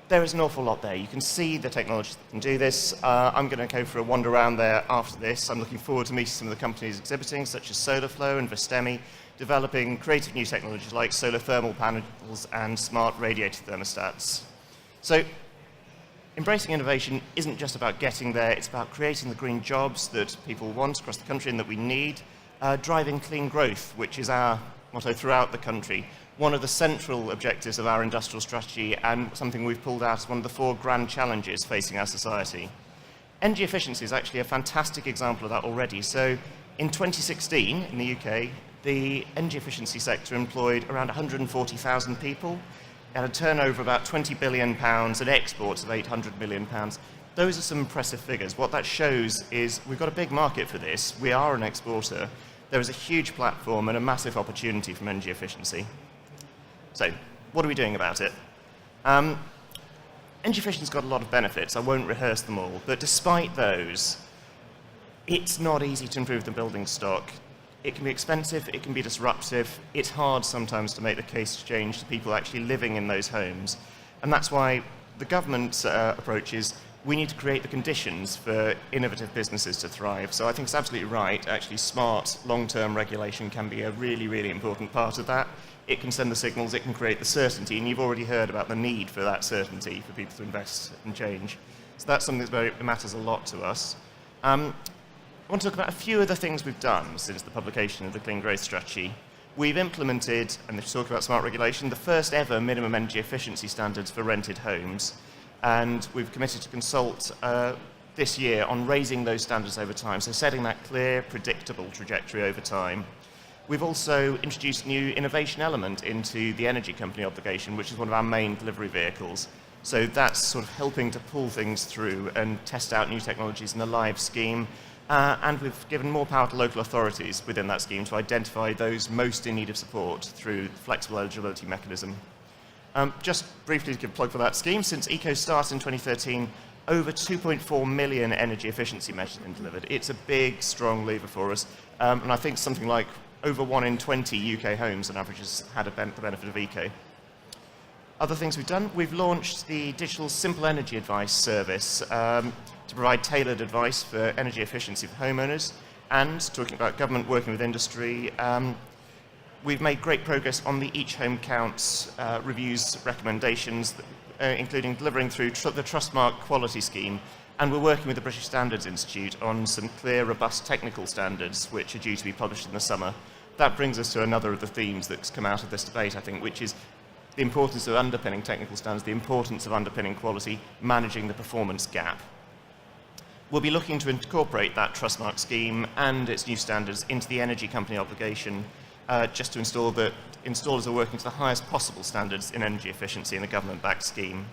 F: there is an awful lot there. You can see the technologies that can do this. I'm going to go for a wander around there after this. I'm looking forward to meeting some of the companies exhibiting, such as SolarFlow and Vestemi, developing creative new technologies like solar thermal panels and smart radiator thermostats. So embracing innovation isn't just about getting there, it's about creating the green jobs that people want across the country and that we need, driving clean growth, which is our motto throughout the country, one of the central objectives of our industrial strategy and something we've pulled out as one of the 4 grand challenges facing our society. Energy efficiency is actually a fantastic example of that already. So in 2016, in the UK, the energy efficiency sector employed around 140,000 people, had a turnover of about £20 billion and exports of £800 million. Those are some impressive figures. What that shows is we've got a big market for this. We are an exporter. There is a huge platform and a massive opportunity from energy efficiency. So, what are we doing about it? Energy efficiency's got a lot of benefits. I won't rehearse them all. But despite those, it's not easy to improve the building stock. It can be expensive, it can be disruptive, it's hard sometimes to make the case to change to people actually living in those homes. And that's why the government's approach is we need to create the conditions for innovative businesses to thrive. So I think it's absolutely right, actually smart long-term regulation can be a really, really important part of that. It can send the signals, it can create the certainty, and you've already heard about the need for that certainty for people to invest and change. So that's something that matters a lot to us. I want to talk about a few of the things we've done since the publication of the Clean Growth Strategy. We've implemented, and if you talk about smart regulation, the first ever minimum energy efficiency standards for rented homes. And we've committed to consult this year on raising those standards over time, so setting that clear, predictable trajectory over time. We've also introduced a new innovation element into the energy company obligation, which is one of our main delivery vehicles. So that's sort of helping to pull things through and test out new technologies in a live scheme. And we've given more power to local authorities within that scheme to identify those most in need of support through the flexible eligibility mechanism. Just briefly to give a plug for that scheme, since ECO started in 2013, over 2.4 million energy efficiency measures have been delivered. It's a big, strong lever for us, and I think something like over 1 in 20 UK homes on average has had the benefit of ECO. Other things we've done, we've launched the digital Simple Energy Advice service to provide tailored advice for energy efficiency for homeowners. And talking about government working with industry, we've made great progress on the Each Home Counts reviews recommendations. including delivering through the Trustmark quality scheme, and we're working with the British Standards Institute on some clear, robust technical standards which are due to be published in the summer. That brings us to another of the themes that's come out of this debate, I think, which is the importance of underpinning technical standards, the importance of underpinning quality, managing the performance gap. We'll be looking to incorporate that Trustmark scheme and its new standards into the energy company obligation, just to ensure that installers are working to the highest possible standards in energy efficiency in the government-backed scheme.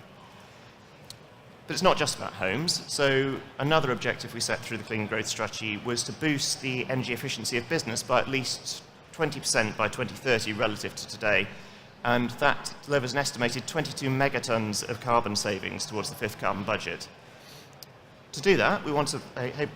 F: But it's not just about homes. So another objective we set through the Clean Growth Strategy was to boost the energy efficiency of business by at least 20% by 2030 relative to today. And that delivers an estimated 22 megatons of carbon savings towards the fifth carbon budget. To do that, we want to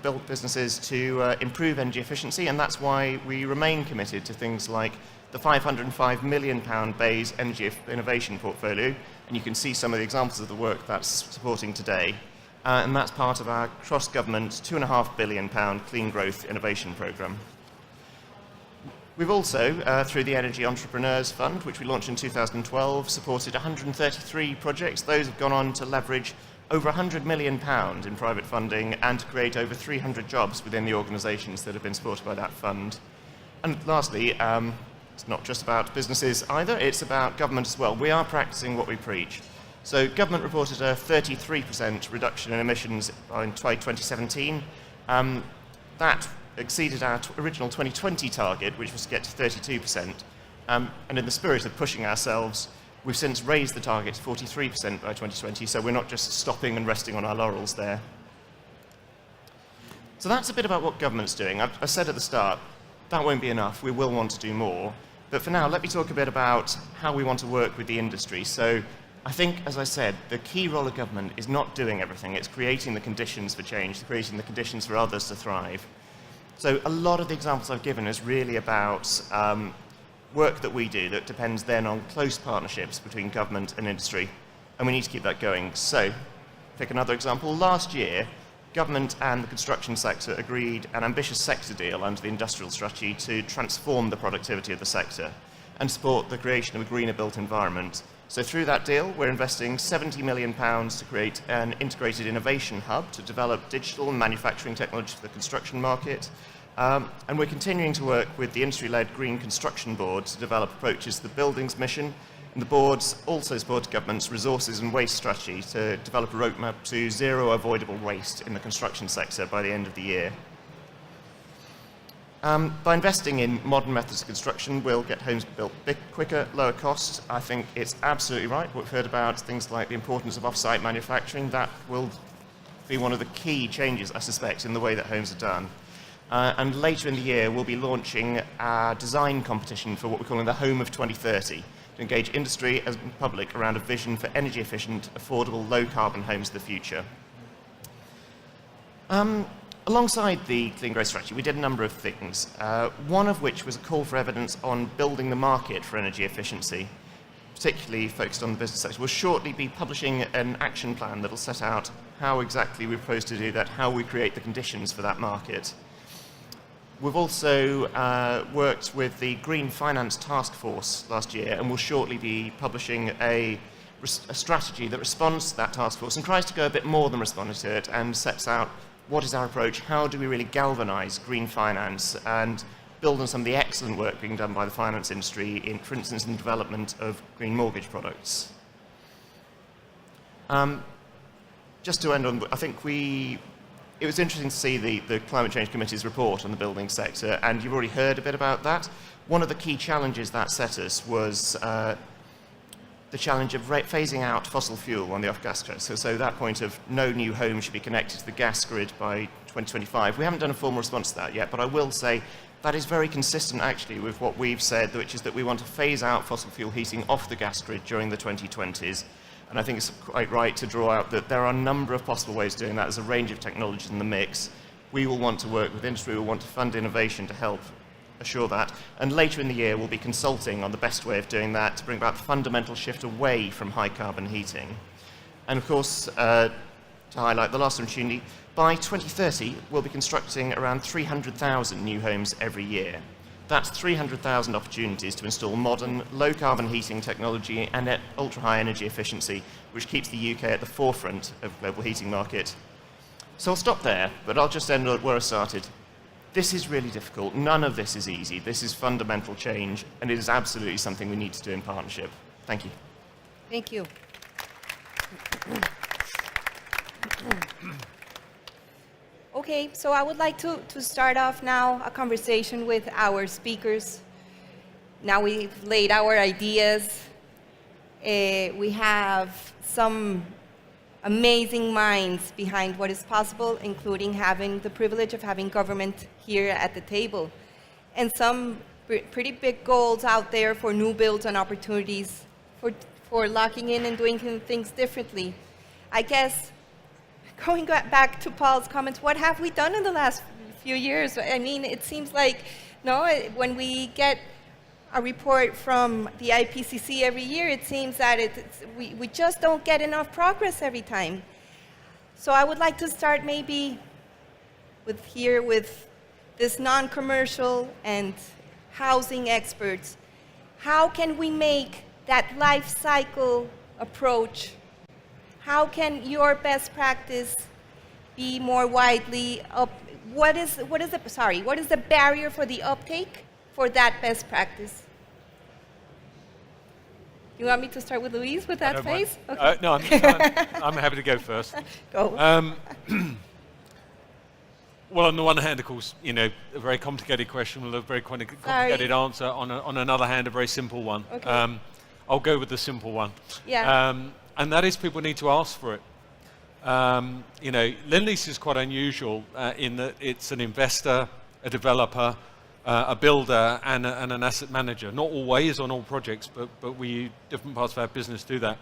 F: build businesses to improve energy efficiency, and that's why we remain committed to things like the £505 million BEIS Energy Innovation Portfolio, and you can see some of the examples of the work that's supporting today. And that's part of our cross-government £2.5 billion Clean Growth Innovation Programme. We've also, through the Energy Entrepreneurs Fund, which we launched in 2012, supported 133 projects. Those have gone on to leverage over £100 million in private funding and to create over 300 jobs within the organisations that have been supported by that fund. And lastly, it's not just about businesses either, it's about government as well. We are practicing what we preach. So government reported a 33% reduction in emissions in 2017. That exceeded our original 2020 target, which was to get to 32%. And in the spirit of pushing ourselves, we've since raised the target to 43% by 2020, so we're not just stopping and resting on our laurels there. So that's a bit about what government's doing. I said at the start, that won't be enough. We will want to do more. But for now, let me talk a bit about how we want to work with the industry. So I think, as I said, the key role of government is not doing everything. It's creating the conditions for change, creating the conditions for others to thrive. So a lot of the examples I've given is really about work that we do that depends then on close partnerships between government and industry. And we need to keep that going. So, pick another example. Last year, government and the construction sector agreed an ambitious sector deal under the industrial strategy to transform the productivity of the sector and support the creation of a greener built environment. So through that deal, we're investing £70 million to create an integrated innovation hub to develop digital and manufacturing technology for the construction market. And we're continuing to work with the industry-led Green Construction Board to develop approaches to the buildings mission. And the board's also supported government's resources and waste strategy to develop a roadmap to zero avoidable waste in the construction sector by the end of the year. By investing in modern methods of construction, we'll get homes built quicker, lower cost. I think it's absolutely right. We've heard about things like the importance of off-site manufacturing. That will be one of the key changes, I suspect, in the way that homes are done. And later in the year, we'll be launching our design competition for what we're calling the Home of 2030, to engage industry and public around a vision for energy-efficient, affordable, low-carbon homes of the future. Alongside the Clean Growth Strategy, we did a number of things, one of which was a call for evidence on building the market for energy efficiency, particularly focused on the business sector. We'll shortly be publishing an action plan that will set out how exactly we propose to do that, how we create the conditions for that market. We've also worked with the Green Finance Task Force last year, and we'll shortly be publishing a strategy that responds to that task force and tries to go a bit more than responding to it and sets out what is our approach, how do we really galvanise green finance and build on some of the excellent work being done by the finance industry, in, for instance, in the development of green mortgage products. Just to end on, I think it was interesting to see the Climate Change Committee's report on the building sector, and you've already heard a bit about that. One of the key challenges that set us was the challenge of phasing out fossil fuel on the off-gas grid. So that point of no new home should be connected to the gas grid by 2025. We haven't done a formal response to that yet, but I will say that is very consistent actually with what we've said, which is that we want to phase out fossil fuel heating off the gas grid during the 2020s. And I think it's quite right to draw out that there are a number of possible ways of doing that. There's a range of technologies in the mix. We will want to work with industry, we will want to fund innovation to help assure that. And later in the year, we'll be consulting on the best way of doing that to bring about the fundamental shift away from high carbon heating. And of course, to highlight the last opportunity, by 2030, we'll be constructing around 300,000 new homes every year. That's 300,000 opportunities to install modern, low-carbon heating technology and at ultra-high energy efficiency, which keeps the UK at the forefront of the global heating market. So I'll stop there, but I'll just end where I started. This is really difficult. None of this is easy. This is fundamental change, and it is absolutely something we need to do in partnership. Thank you.
A: Thank you. Okay, so I would like to start off now a conversation with our speakers. Now we've laid our ideas. We have some amazing minds behind what is possible, including having the privilege of having government here at the table. And some pretty big goals out there for new builds and opportunities for locking in and doing things differently. I guess, going back to Paul's comments, what have we done in the last few years? I mean, it seems like, when we get a report from the IPCC every year, it seems that we just don't get enough progress every time. So I would like to start maybe with this non-commercial and housing experts. How can we make that life cycle approach? How can your best practice be more widely what is the barrier for the uptake for that best practice? You want me to start with Louise with that face? Okay.
C: No, I'm happy to go first.
A: Go.
C: Well, on the one hand, of course, a very complicated question with a very complicated answer. On another hand, a very simple one.
A: Okay.
C: I'll go with the simple one.
A: Yeah.
C: And that is people need to ask for it. Lendlease is quite unusual in that it's an investor, a developer, a builder, and an asset manager. Not always on all projects, but different parts of our business do that.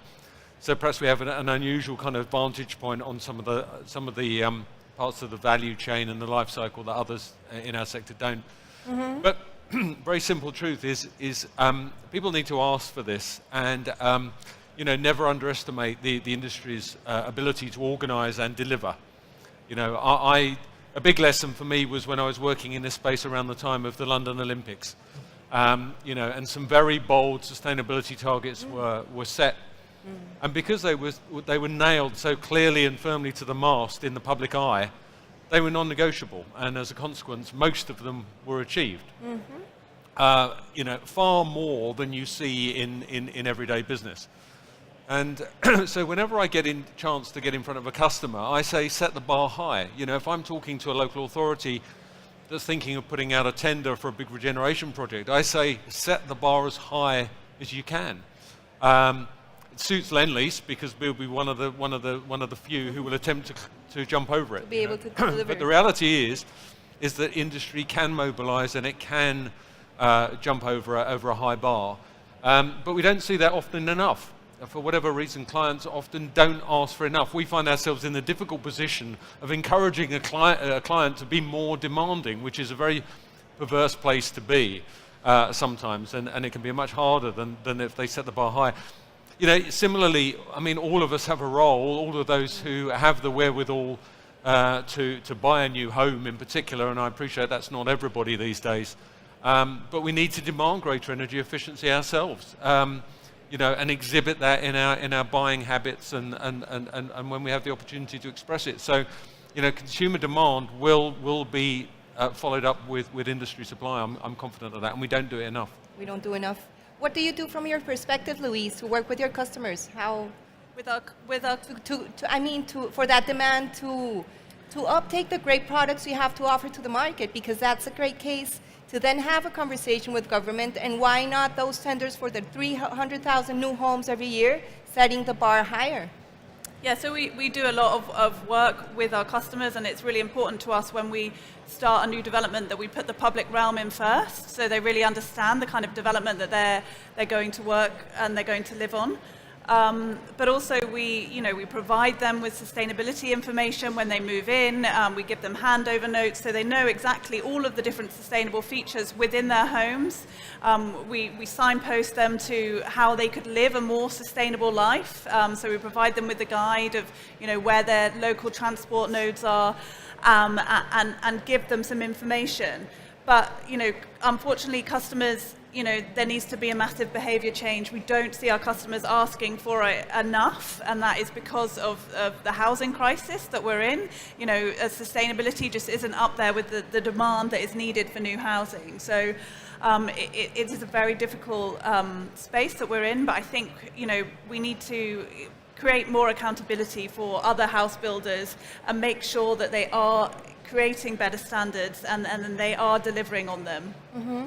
C: So perhaps we have an unusual kind of vantage point on some of the parts of the value chain and the life cycle that others in our sector don't. Mm-hmm. But very simple truth is people need to ask for this, and never underestimate the industry's ability to organize and deliver. A big lesson for me was when I was working in this space around the time of the London Olympics. And some very bold sustainability targets were set. And because they were nailed so clearly and firmly to the mast in the public eye, they were non-negotiable, and as a consequence, most of them were achieved. Mm-hmm. Far more than you see in everyday business. And so whenever I get a chance to get in front of a customer, I say set the bar high. If I'm talking to a local authority that's thinking of putting out a tender for a big regeneration project, I say set the bar as high as you can. It suits Lendlease because we'll be one of the few who will attempt to jump over it.
A: To be able to deliver.
C: But the reality is that industry can mobilize and it can jump over a high bar. But we don't see that often enough. For whatever reason, clients often don't ask for enough. We find ourselves in the difficult position of encouraging a client to be more demanding, which is a very perverse place to be sometimes, and it can be much harder than if they set the bar high. Similarly, all of us have a role, all of those who have the wherewithal to buy a new home in particular, and I appreciate that's not everybody these days, but we need to demand greater energy efficiency ourselves. And exhibit that in our buying habits and when we have the opportunity to express it. So, consumer demand will be followed up with industry supply. I'm confident of that, and we don't do it enough.
A: We don't do enough. What do you do from your perspective, Louise, to work with your customers? How for that demand to uptake the great products you have to offer to the market, because that's a great case to then have a conversation with government, and why not those tenders for the 300,000 new homes every year, setting the bar higher?
D: Yeah, so we do a lot of work with our customers, and it's really important to us when we start a new development that we put the public realm in first, so they really understand the kind of development that they're going to work and they're going to live on. But also we provide them with sustainability information when they move in. We give them handover notes so they know exactly all of the different sustainable features within their homes. We signpost them to how they could live a more sustainable life. So we provide them with the guide of where their local transport nodes are, and give them some information. But, unfortunately, customers, there needs to be a massive behavior change. We don't see our customers asking for it enough, and that is because of the housing crisis that we're in. Sustainability just isn't up there with the demand that is needed for new housing. So it is a very difficult space that we're in, but I think, we need to create more accountability for other house builders and make sure that they are creating better standards and they are delivering on them.
A: Mm-hmm.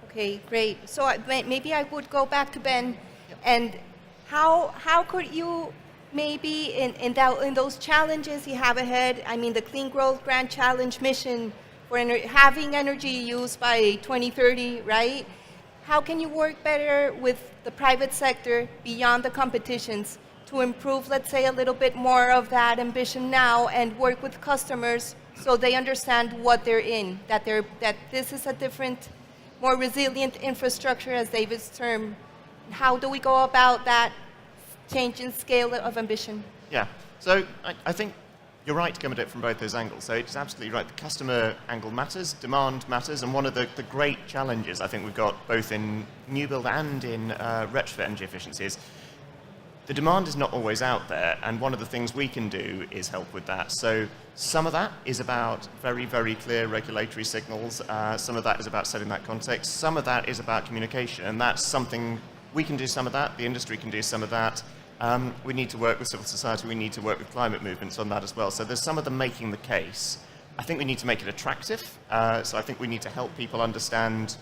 A: Okay, great. So maybe I would go back to Ben, and how could you maybe in those challenges you have ahead? I mean, the Clean Growth Grand Challenge mission for having energy use by 2030, right? How can you work better with the private sector beyond the competitions to improve, let's say, a little bit more of that ambition now and work with customers so they understand what they're in, that this is a different, more resilient infrastructure, as David's term. How do we go about that change in scale of ambition?
F: Yeah, so I think you're right to come at it from both those angles. So it's absolutely right. The customer angle matters, demand matters, and one of the great challenges I think we've got both in new build and in retrofit energy efficiency is the demand is not always out there, and one of the things we can do is help with that. So some of that is about very, very clear regulatory signals. Some of that is about setting that context. Some of that is about communication, and that's something we can do some of that. The industry can do some of that. We need to work with civil society. We need to work with climate movements on that as well. So there's some of them making the case. I think we need to make it attractive. So I think we need to help people understand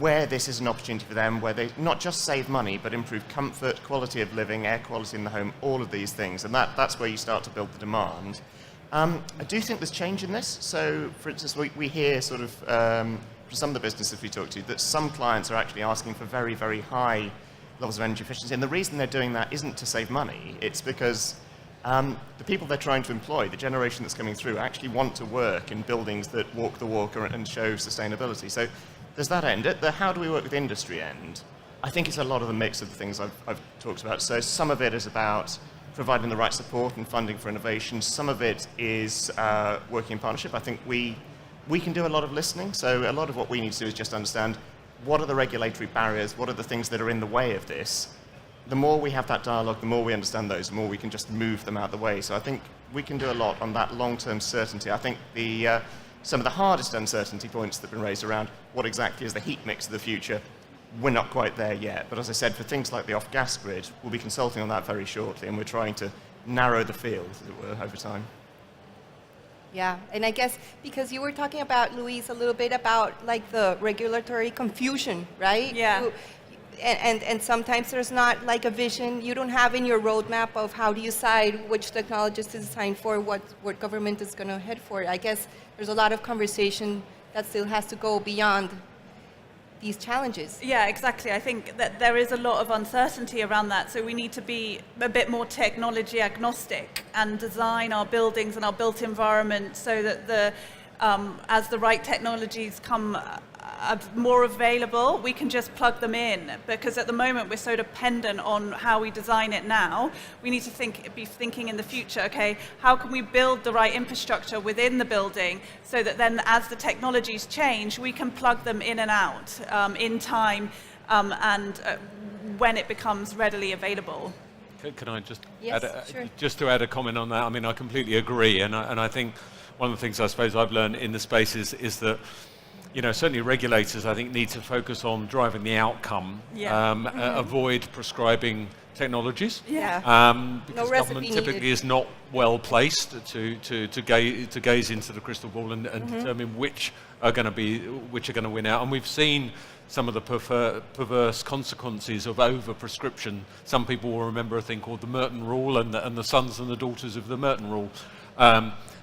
F: where this is an opportunity for them, where they not just save money, but improve comfort, quality of living, air quality in the home, all of these things. And that's where you start to build the demand. I do think there's change in this. So, for instance, we hear sort of from some of the businesses we talk to that some clients are actually asking for very, very high levels of energy efficiency. And the reason they're doing that isn't to save money. It's because the people they're trying to employ, the generation that's coming through, actually want to work in buildings that walk the walk and show sustainability. So there's that end. At the how do we work with industry end, I think it's a lot of the mix of the things I've talked about. So some of it is about providing the right support and funding for innovation. Some of it is working in partnership. I think we can do a lot of listening. So a lot of what we need to do is just understand what are the regulatory barriers, what are the things that are in the way of this. The more we have that dialogue, the more we understand those, the more we can just move them out of the way. So I think we can do a lot on that long-term certainty. I think some of the hardest uncertainty points that have been raised around what exactly is the heat mix of the future, we're not quite there yet. But as I said, for things like the off-gas grid, we'll be consulting on that very shortly, and we're trying to narrow the field, as it were, over time.
A: Yeah, and I guess because you were talking about, Louise, a little bit about like the regulatory confusion, right?
D: Yeah.
A: And sometimes there's not like a vision. You don't have in your roadmap of how do you decide which technologies to design for, what government is going to head for. I guess there's a lot of conversation that still has to go beyond these challenges.
D: Yeah, exactly. I think that there is a lot of uncertainty around that, so we need to be a bit more technology agnostic and design our buildings and our built environment so that as the right technologies come more available, we can just plug them in, because at the moment we're so dependent on how we design it now. We need to be thinking in the future, okay, how can we build the right infrastructure within the building so that then as the technologies change, we can plug them in and out in time and when it becomes readily available.
C: Can I just
A: Yes,
C: add
A: sure.
C: just to add a comment on that? I mean, I completely agree, and I think one of the things I suppose I've learned in the space is that, you know, certainly regulators, I think, need to focus on driving the outcome, avoid prescribing technologies,
A: Yeah.
C: because
A: No recipe
C: government typically
A: needed.
C: is not well placed to gaze into the crystal ball and determine which are going to win out. And we've seen some of the perverse consequences of over-prescription. Some people will remember a thing called the Merton Rule, and the sons and the daughters of the Merton Rule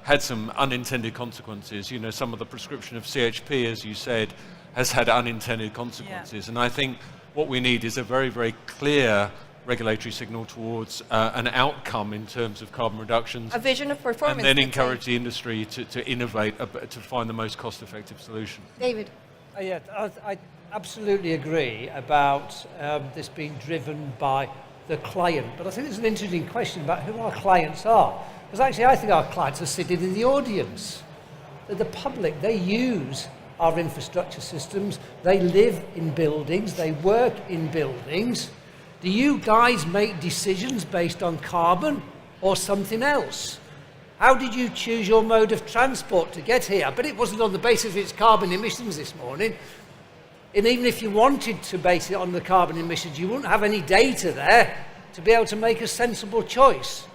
C: had some unintended consequences. You know, some of the prescription of CHP, as you said, has had unintended consequences. Yeah. And I think what we need is a very, very clear regulatory signal towards an outcome in terms of carbon reductions.
A: A vision of performance.
C: And then encourage the industry to innovate, to find the most cost-effective solution.
A: David.
E: Yeah, I absolutely agree about this being driven by the client. But I think there's an interesting question about who our clients are. Because actually I think our clients are sitting in the audience. that the public, they use our infrastructure systems, they live in buildings, they work in buildings. Do you guys make decisions based on carbon or something else? How did you choose your mode of transport to get here? But it wasn't on the basis of its carbon emissions this morning. And even if you wanted to base it on the carbon emissions, you wouldn't have any data there to be able to make a sensible choice.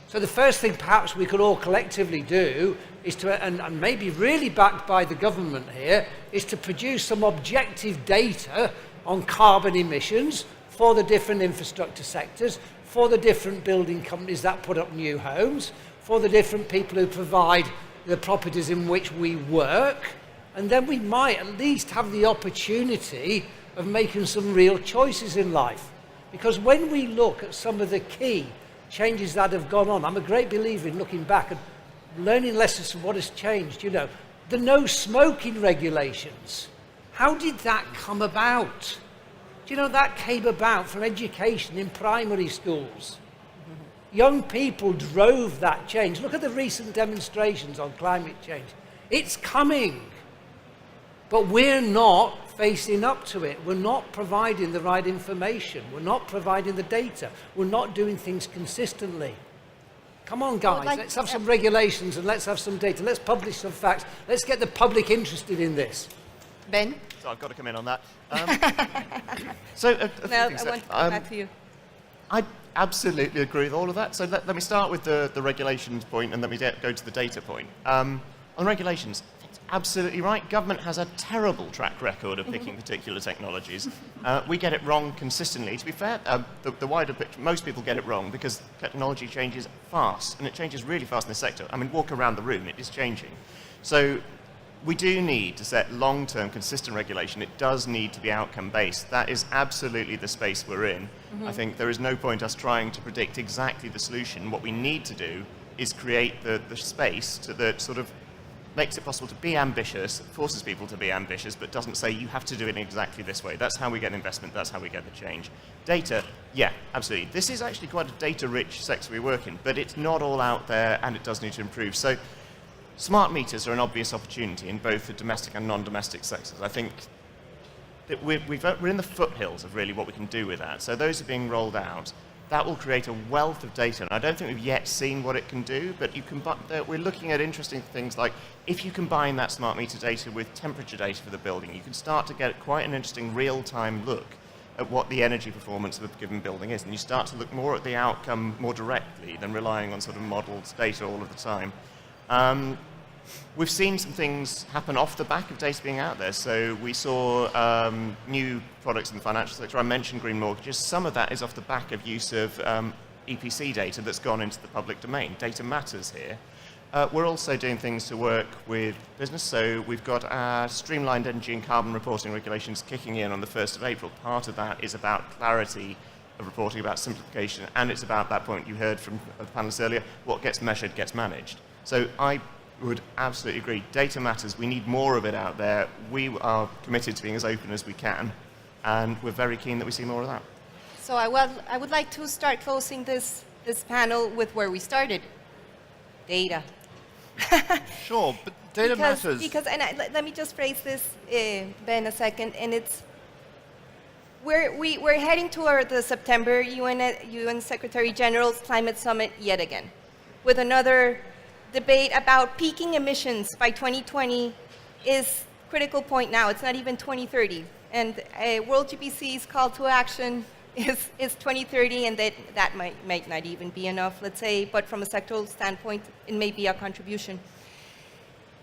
E: So the first thing perhaps we could all collectively do is to, and maybe really backed by the government here, is to produce some objective data on carbon emissions for the different infrastructure sectors, for the different building companies that put up new homes, for the different people who provide the properties in which we work, and then we might at least have the opportunity of making some real choices in life. Because when we look at some of the key changes that have gone on, I'm a great believer in looking back and learning lessons from what has changed. You know, the no smoking regulations, how did that come about? Do you know that came about from education in primary schools? Young people drove that change. Look at the recent demonstrations on climate change. It's coming. But we're not facing up to it. We're not providing the right information. We're not providing the data. We're not doing things consistently. Come on, guys, let's have some regulations and let's have some data. Let's publish some facts. Let's get the public interested in this.
A: Ben?
F: So I've got to come in on that.
A: Well, I want to go back to you.
F: I absolutely agree with all of that. So let me start with the regulations point and let me go to the data point. On regulations, it's absolutely right. Government has a terrible track record of picking particular technologies. We get it wrong consistently. To be fair, the wider picture, most people get it wrong because technology changes fast, and it changes really fast in this sector. I mean, walk around the room, it is changing. So we do need to set long-term consistent regulation. It does need to be outcome-based. That is absolutely the space we're in. I think there is no point us trying to predict exactly the solution. What we need to do is create the space that sort of makes it possible to be ambitious, forces people to be ambitious, but doesn't say you have to do it exactly this way. That's how we get investment, that's how we get the change. Data, yeah, absolutely. This is actually quite a data-rich sector we work in, but it's not all out there and it does need to improve. So smart meters are an obvious opportunity in both the domestic and non-domestic sectors. I think that we're in the foothills of really what we can do with that. So those are being rolled out. That will create a wealth of data. And I don't think we've yet seen what it can do, but we're looking at interesting things like if you combine that smart meter data with temperature data for the building, you can start to get quite an interesting real-time look at what the energy performance of a given building is. And you start to look more at the outcome more directly than relying on sort of modeled data all of the time. We've seen some things happen off the back of data being out there. So we saw new products in the financial sector. I mentioned green mortgages. Some of that is off the back of use of EPC data that's gone into the public domain. Data matters here. We're also doing things to work with business. So we've got our streamlined energy and carbon reporting regulations kicking in on the 1st of April. Part of that is about clarity of reporting, about simplification, and it's about that point you heard from the panelists earlier, what gets measured gets managed. So I would absolutely agree. Data matters. We need more of it out there. We are committed to being as open as we can, and we're very keen that we see more of that.
A: So I would like to start closing this panel with where we started. Data.
B: Sure, but data matters.
A: Let me just phrase this, Ben, a second, and it's we're heading toward the September UN Secretary General's Climate Summit yet again, with another debate about peaking emissions by 2020 is critical point now. It's not even 2030. And World GBC's call to action is 2030, and that might not even be enough, let's say, but from a sectoral standpoint, it may be a contribution.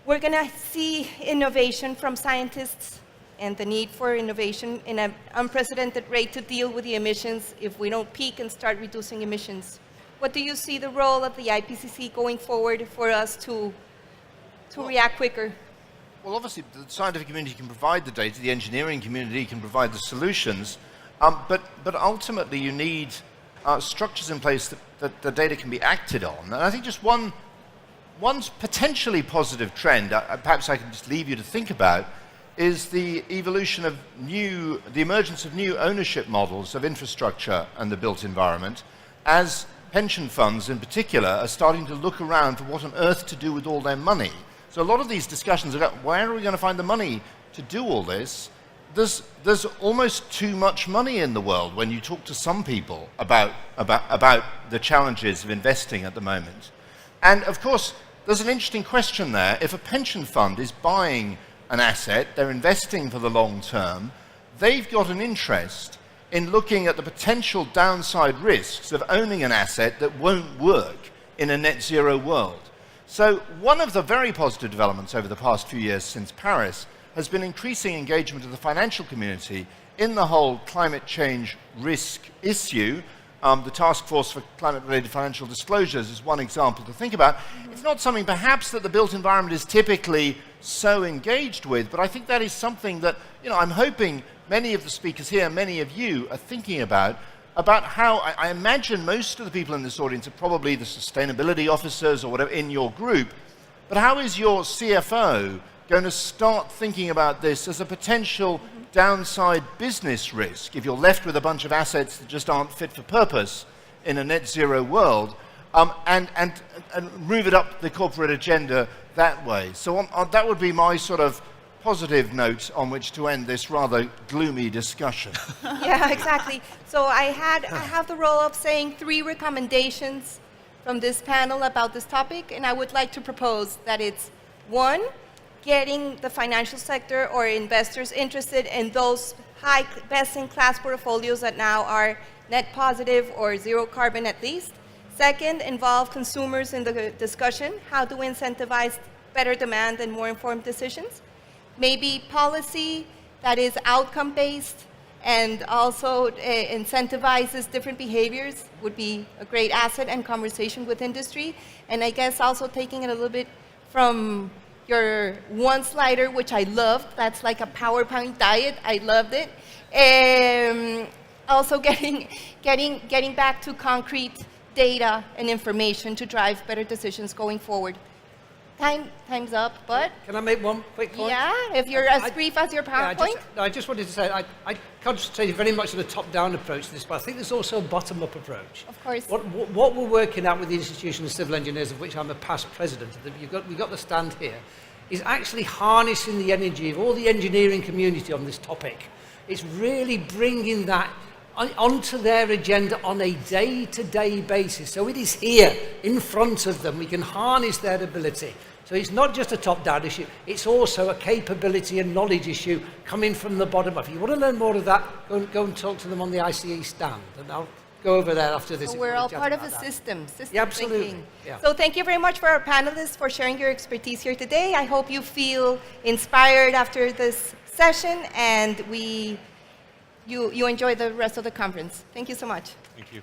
A: We're going to see innovation from scientists and the need for innovation in an unprecedented rate to deal with the emissions if we don't peak and start reducing emissions. What do you see the role of the IPCC going forward for us to react quicker?
B: Well, obviously, the scientific community can provide the data, the engineering community can provide the solutions, but ultimately you need structures in place that the data can be acted on. And I think just one potentially positive trend, perhaps I can just leave you to think about, is the evolution of the emergence of new ownership models of infrastructure and the built environment, as pension funds in particular are starting to look around for what on earth to do with all their money. So a lot of these discussions about where are we going to find the money to do all this, there's almost too much money in the world when you talk to some people about the challenges of investing at the moment. And of course, there's an interesting question there. If a pension fund is buying an asset, they're investing for the long term, they've got an interest in looking at the potential downside risks of owning an asset that won't work in a net zero world. So one of the very positive developments over the past few years since Paris has been increasing engagement of the financial community in the whole climate change risk issue. The Task Force for Climate-Related Financial Disclosures is one example to think about. It's not something perhaps that the built environment is typically so engaged with, but I think that is something that, I'm hoping many of the speakers here, many of you are thinking about how, I imagine most of the people in this audience are probably the sustainability officers or whatever in your group, but how is your CFO going to start thinking about this as a potential downside business risk if you're left with a bunch of assets that just aren't fit for purpose in a net zero world, and move it up the corporate agenda that way? So that would be my sort of positive note on which to end this rather gloomy discussion.
A: Yeah, exactly. So I have the role of saying 3 recommendations from this panel about this topic, and I would like to propose that it's 1, getting the financial sector or investors interested in those high best-in-class portfolios that now are net positive or zero carbon at least. 2nd, involve consumers in the discussion. How do we incentivize better demand and more informed decisions? Maybe policy that is outcome-based and also incentivizes different behaviors would be a great asset and conversation with industry. And I guess also taking it a little bit from your one-slider, which I loved. That's like a PowerPoint diet. I loved it. Also getting back to concrete data and information to drive better decisions going forward. Time's up, but...
E: Can I make one quick point?
A: Yeah, if you're as brief as your PowerPoint.
E: I just wanted to say, I concentrated very much on the top-down approach to this, but I think there's also a bottom-up approach.
A: Of course.
E: What we're working at with the Institution of Civil Engineers, of which I'm a past president, we've got the stand here, is actually harnessing the energy of all the engineering community on this topic. It's really bringing that onto their agenda on a day-to-day basis. So it is here, in front of them. We can harness their ability. So it's not just a top-down issue, it's also a capability and knowledge issue coming from the bottom up. If you want to learn more of that, go and talk to them on the ICE stand. And I'll go over there after this.
A: So we're all part of a system
E: yeah, absolutely.
A: thinking.
E: Yeah.
A: So thank you very much for our panelists for sharing your expertise here today. I hope you feel inspired after this session, and you enjoy the rest of the conference. Thank you so much.
C: Thank you.